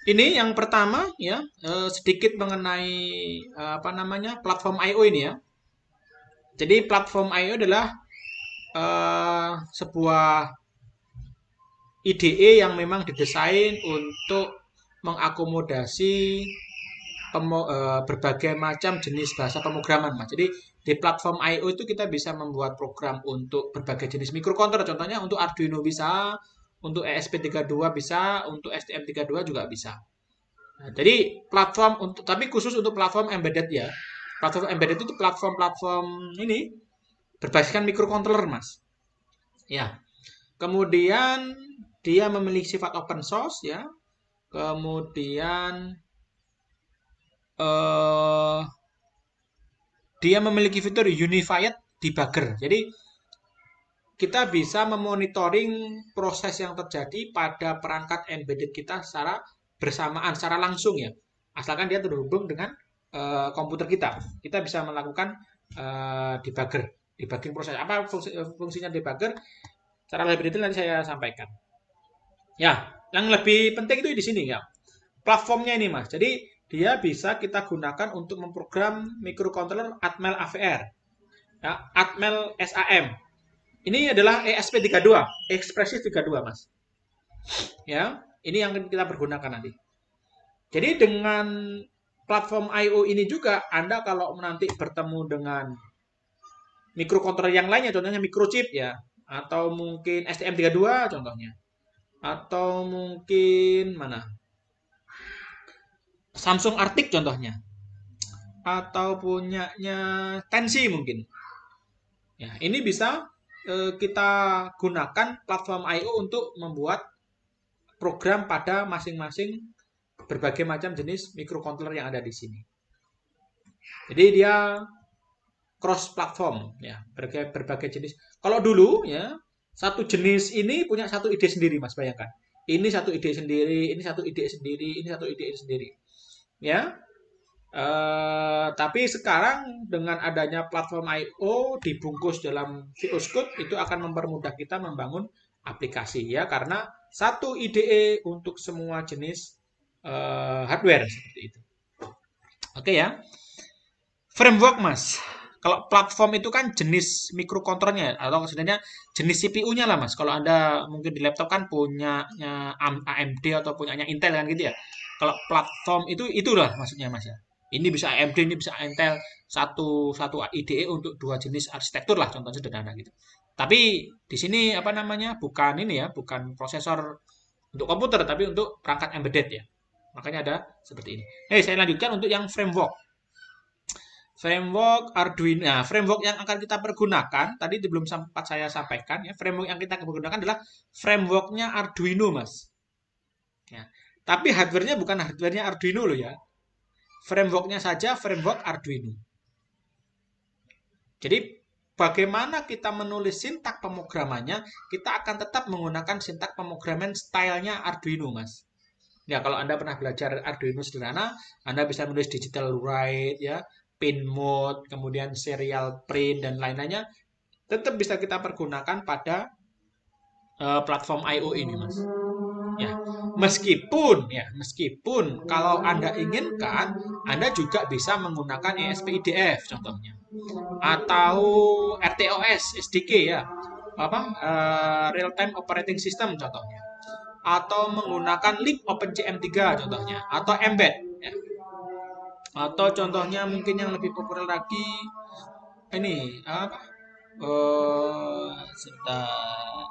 Speaker 1: ini yang pertama ya, sedikit mengenai apa namanya platform I/O ini ya. Jadi platform I/O adalah sebuah IDE yang memang didesain untuk mengakomodasi berbagai macam jenis bahasa pemrograman, Mas. Jadi di platform I/O itu kita bisa membuat program untuk berbagai jenis microcontroller, contohnya untuk Arduino bisa, untuk ESP32 bisa, untuk STM32 juga bisa. Nah, jadi platform untuk, tapi khusus untuk platform embedded ya. Platform embedded itu platform-platform ini berbasiskan microcontroller, Mas. Ya. Kemudian dia memiliki sifat open source ya. Kemudian dia memiliki fitur Unified Debugger. Jadi kita bisa memonitoring proses yang terjadi pada perangkat embedded kita secara bersamaan, secara langsung ya. Asalkan dia terhubung dengan komputer kita. Kita bisa melakukan debugging proses. Apa fungsinya debugger? Secara lebih detail nanti saya sampaikan. Ya, yang lebih penting itu di sini ya. Platformnya ini Mas. Jadi dia bisa kita gunakan untuk memprogram microcontroller Atmel AVR. Ya, Atmel SAM. Ini adalah ESP32, Expressive 32 Mas. Ya, ini yang kita pergunakan nanti. Jadi dengan platform I/O ini juga Anda kalau nanti bertemu dengan microcontroller yang lainnya, contohnya microchip ya, atau mungkin STM32 contohnya, atau mungkin mana Samsung Arctic contohnya, atau punyanya Tensi mungkin. Ya, ini bisa kita gunakan platform I/O untuk membuat program pada masing-masing berbagai macam jenis microcontroller yang ada di sini. Jadi dia cross platform ya, berbagai jenis. Kalau dulu ya, satu jenis ini punya satu ide sendiri Mas, bayangkan. Ini satu ide sendiri, ini satu ide sendiri, ini satu ide sendiri. Ya. Tapi sekarang dengan adanya platform I/O dibungkus dalam VS Code itu akan mempermudah kita membangun aplikasi ya, karena satu IDE untuk semua jenis hardware seperti itu. Oke ya. Framework Mas. Kalau platform itu kan jenis mikrokontrolernya atau sebenarnya jenis CPU-nya lah Mas. Kalau Anda mungkin di laptop kan punyanya AMD atau punyanya Intel kan gitu ya. Kalau platform itu itulah maksudnya Mas ya. Ini bisa AMD, ini bisa Intel, satu IDE untuk dua jenis arsitektur lah, contoh sederhana gitu. Tapi di sini apa namanya? Bukan ini ya, bukan prosesor untuk komputer tapi untuk perangkat embedded ya. Makanya ada seperti ini. Saya lanjutkan untuk yang framework. Framework Arduino. Nah, framework yang akan kita pergunakan tadi belum sempat saya sampaikan ya. Framework yang kita pergunakan adalah frameworknya Arduino, Mas. Ya. Tapi hardware-nya bukan hardware-nya Arduino loh ya. Framework-nya saja framework Arduino. Jadi bagaimana kita menulis sintak pemrogramannya, kita akan tetap menggunakan sintak pemrograman stylenya Arduino, Mas. Ya, kalau Anda pernah belajar Arduino sederhana, Anda bisa menulis digital write ya, pin mode, kemudian serial print dan lain-lainnya tetap bisa kita pergunakan pada platform I/O ini, Mas. Ya, meskipun kalau Anda inginkan, Anda juga bisa menggunakan ESP-IDF contohnya, atau RTOS SDK ya, real time operating system contohnya, atau menggunakan lib OpenCM3 contohnya, atau embed ya. Atau contohnya mungkin yang lebih populer lagi ini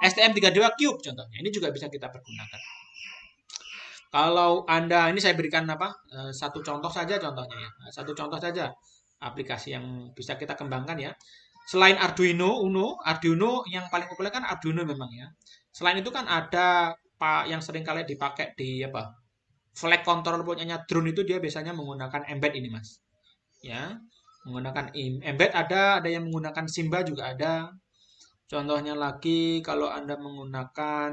Speaker 1: STM32 Cube contohnya. Ini juga bisa kita pergunakan. Kalau Anda ini saya berikan satu contoh saja contohnya ya. Satu contoh saja aplikasi yang bisa kita kembangkan ya. Selain Arduino yang paling populer kan Arduino memang ya. Selain itu kan ada yang sering kali dipakai di flag controller punyanya drone itu dia biasanya menggunakan embed ini Mas. Ya, menggunakan embed ada yang menggunakan Simba juga ada. Contohnya lagi kalau Anda menggunakan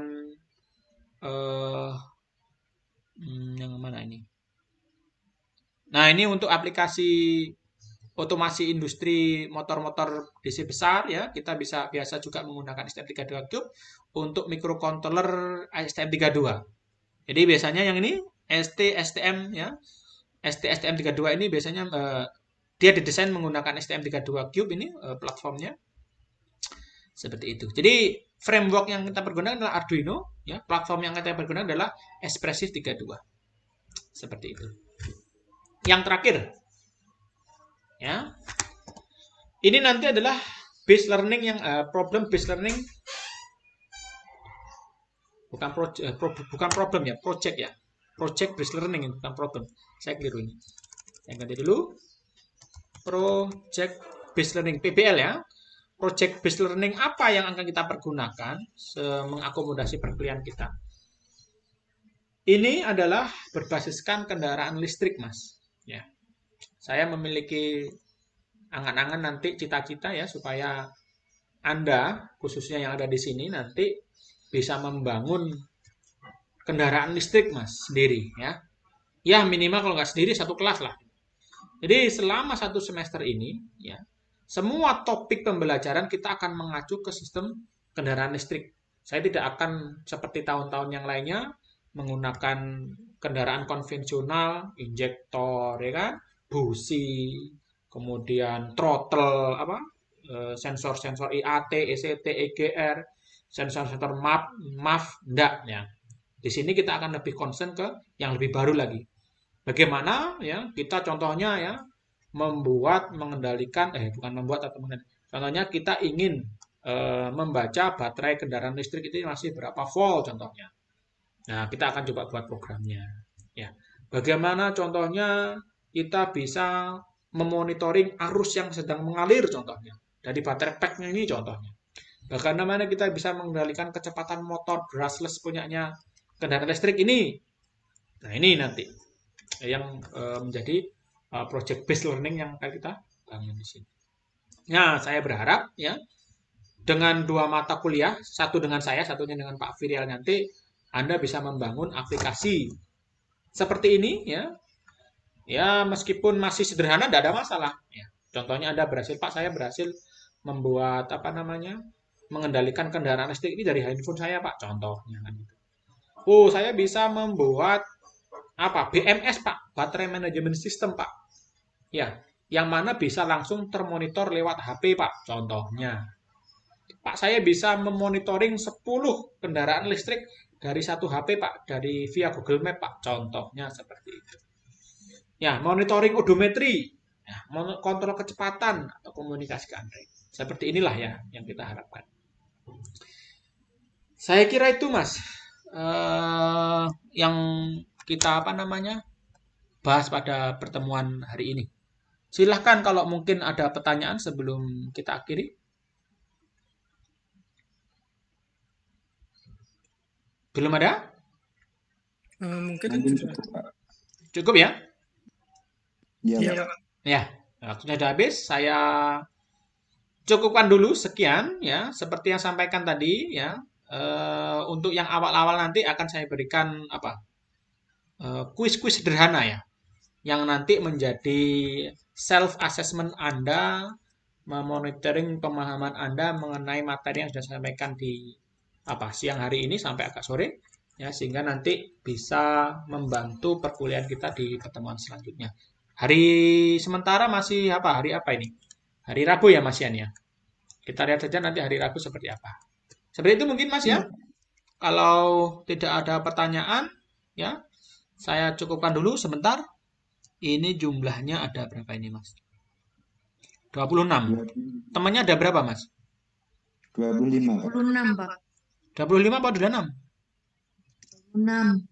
Speaker 1: yang mana ini? Nah, ini untuk aplikasi otomasi industri motor-motor DC besar ya, kita bisa biasa juga menggunakan STM32 Cube untuk microcontroller STM32. Jadi biasanya yang ini STM ya. STM32 ini biasanya dia didesain menggunakan STM32 Cube ini platformnya. Seperti itu. Jadi framework yang kita pergunakan adalah Arduino ya, platform yang kita pergunakan adalah Expressive 32. Seperti itu. Yang terakhir ya. Ini nanti adalah based learning yang problem based learning bukan problem ya, project ya. Project based learning itu bukan problem. Saya keliru ini. Saya ganti dulu. Project based learning PBL ya. Project based learning apa yang akan kita pergunakan mengakomodasi perkuliahan kita? Ini adalah berbasiskan kendaraan listrik, Mas. Ya. Saya memiliki angan-angan nanti cita-cita ya supaya Anda khususnya yang ada di sini nanti bisa membangun kendaraan listrik Mas sendiri ya. Ya minimal kalau nggak sendiri satu kelas lah. Jadi selama satu semester ini ya semua topik pembelajaran kita akan mengacu ke sistem kendaraan listrik. Saya tidak akan seperti tahun-tahun yang lainnya menggunakan kendaraan konvensional, injektor, ya kan, busi, kemudian throttle, sensor-sensor IAT, ECT, EGR, sensor-sensor MAF, enggak ya. Di sini kita akan lebih concern ke yang lebih baru lagi. Bagaimana ya kita contohnya ya contohnya kita ingin membaca baterai kendaraan listrik itu masih berapa volt contohnya. Nah, kita akan coba buat programnya. Ya, bagaimana contohnya kita bisa memonitoring arus yang sedang mengalir contohnya dari baterai pack-nya ini contohnya. Bagaimana kita bisa mengendalikan kecepatan motor brushless punyanya kendaraan listrik ini. Nah, ini nanti yang menjadi project based learning yang akan kita bangun di sini. Nah, saya berharap ya dengan 2 mata kuliah, satu dengan saya, satunya dengan Pak Virial nanti, Anda bisa membangun aplikasi seperti ini ya. Ya, meskipun masih sederhana tidak ada masalah ya. Contohnya Anda berhasil, Pak, saya berhasil membuat mengendalikan kendaraan listrik ini dari handphone saya, Pak, contohnya kan gitu. Oh, saya bisa membuat BMS, Pak, Battery Management System, Pak. Ya, yang mana bisa langsung termonitor lewat HP, Pak, contohnya. Pak, saya bisa memonitoring 10 kendaraan listrik dari satu HP, Pak, dari via Google Map, Pak, contohnya seperti itu. Ya, monitoring odometri, ya, kontrol kecepatan atau komunikasi ke Android. Seperti inilah ya yang kita harapkan. Saya kira itu, Mas, yang kita bahas pada pertemuan hari ini. Silahkan kalau mungkin ada pertanyaan sebelum kita akhiri. Belum ada?
Speaker 2: Mungkin
Speaker 1: Cukup ya?
Speaker 6: Iya, Pak.
Speaker 1: Ya, waktunya sudah habis. Saya cukupkan dulu sekian ya. Seperti yang sampaikan tadi ya. Untuk yang awal-awal nanti akan saya berikan kuis-kuis sederhana ya, yang nanti menjadi self assessment Anda, memonitoring pemahaman Anda mengenai materi yang sudah saya sampaikan di siang hari ini sampai agak sore ya, sehingga nanti bisa membantu perkuliahan kita di pertemuan selanjutnya. Hari sementara masih hari apa ini? Hari Rabu ya, Mas Yan ya. Kita lihat saja nanti hari Rabu seperti apa. Seperti itu mungkin, Mas ya. Kalau tidak ada pertanyaan ya, saya cukupkan dulu sebentar. Ini jumlahnya ada berapa ini, Mas? 26. Temannya ada berapa, Mas?
Speaker 6: 25, Pak.
Speaker 7: 26, Pak.
Speaker 1: 25 apa 26?
Speaker 7: 26.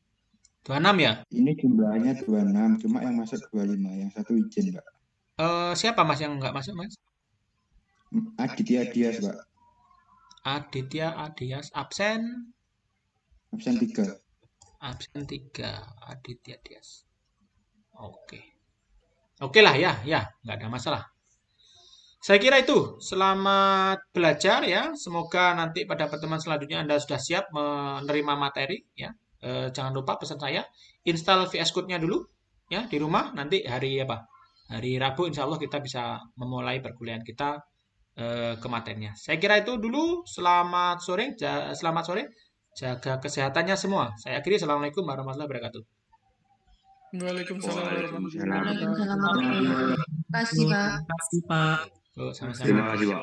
Speaker 1: 26 ya?
Speaker 6: Ini jumlahnya 26, cuma yang masuk 25, yang satu izin, Pak.
Speaker 1: Siapa, Mas, yang nggak masuk, Mas?
Speaker 6: Aditya Dias, Pak.
Speaker 1: Aditya Adias absen.
Speaker 6: Absen 3.
Speaker 1: Absen 3. Aditya Dias. Oke lah ya, nggak ada masalah. Saya kira itu. Selamat belajar ya. Semoga nanti pada pertemuan selanjutnya Anda sudah siap menerima materi ya. Jangan lupa pesan saya, install VS Code-nya dulu ya di rumah. Nanti hari Rabu insya Allah kita bisa memulai perkuliahan kita ke materinya. Saya kira itu dulu. Selamat sore. Jaga kesehatannya semua. Saya akhiri. Assalamualaikum warahmatullahi wabarakatuh.
Speaker 2: Waalaikumsalam.
Speaker 7: Waalaikumsalam. Terima kasih, Pak.
Speaker 1: Sama-sama.
Speaker 3: Terima kasih, Pak.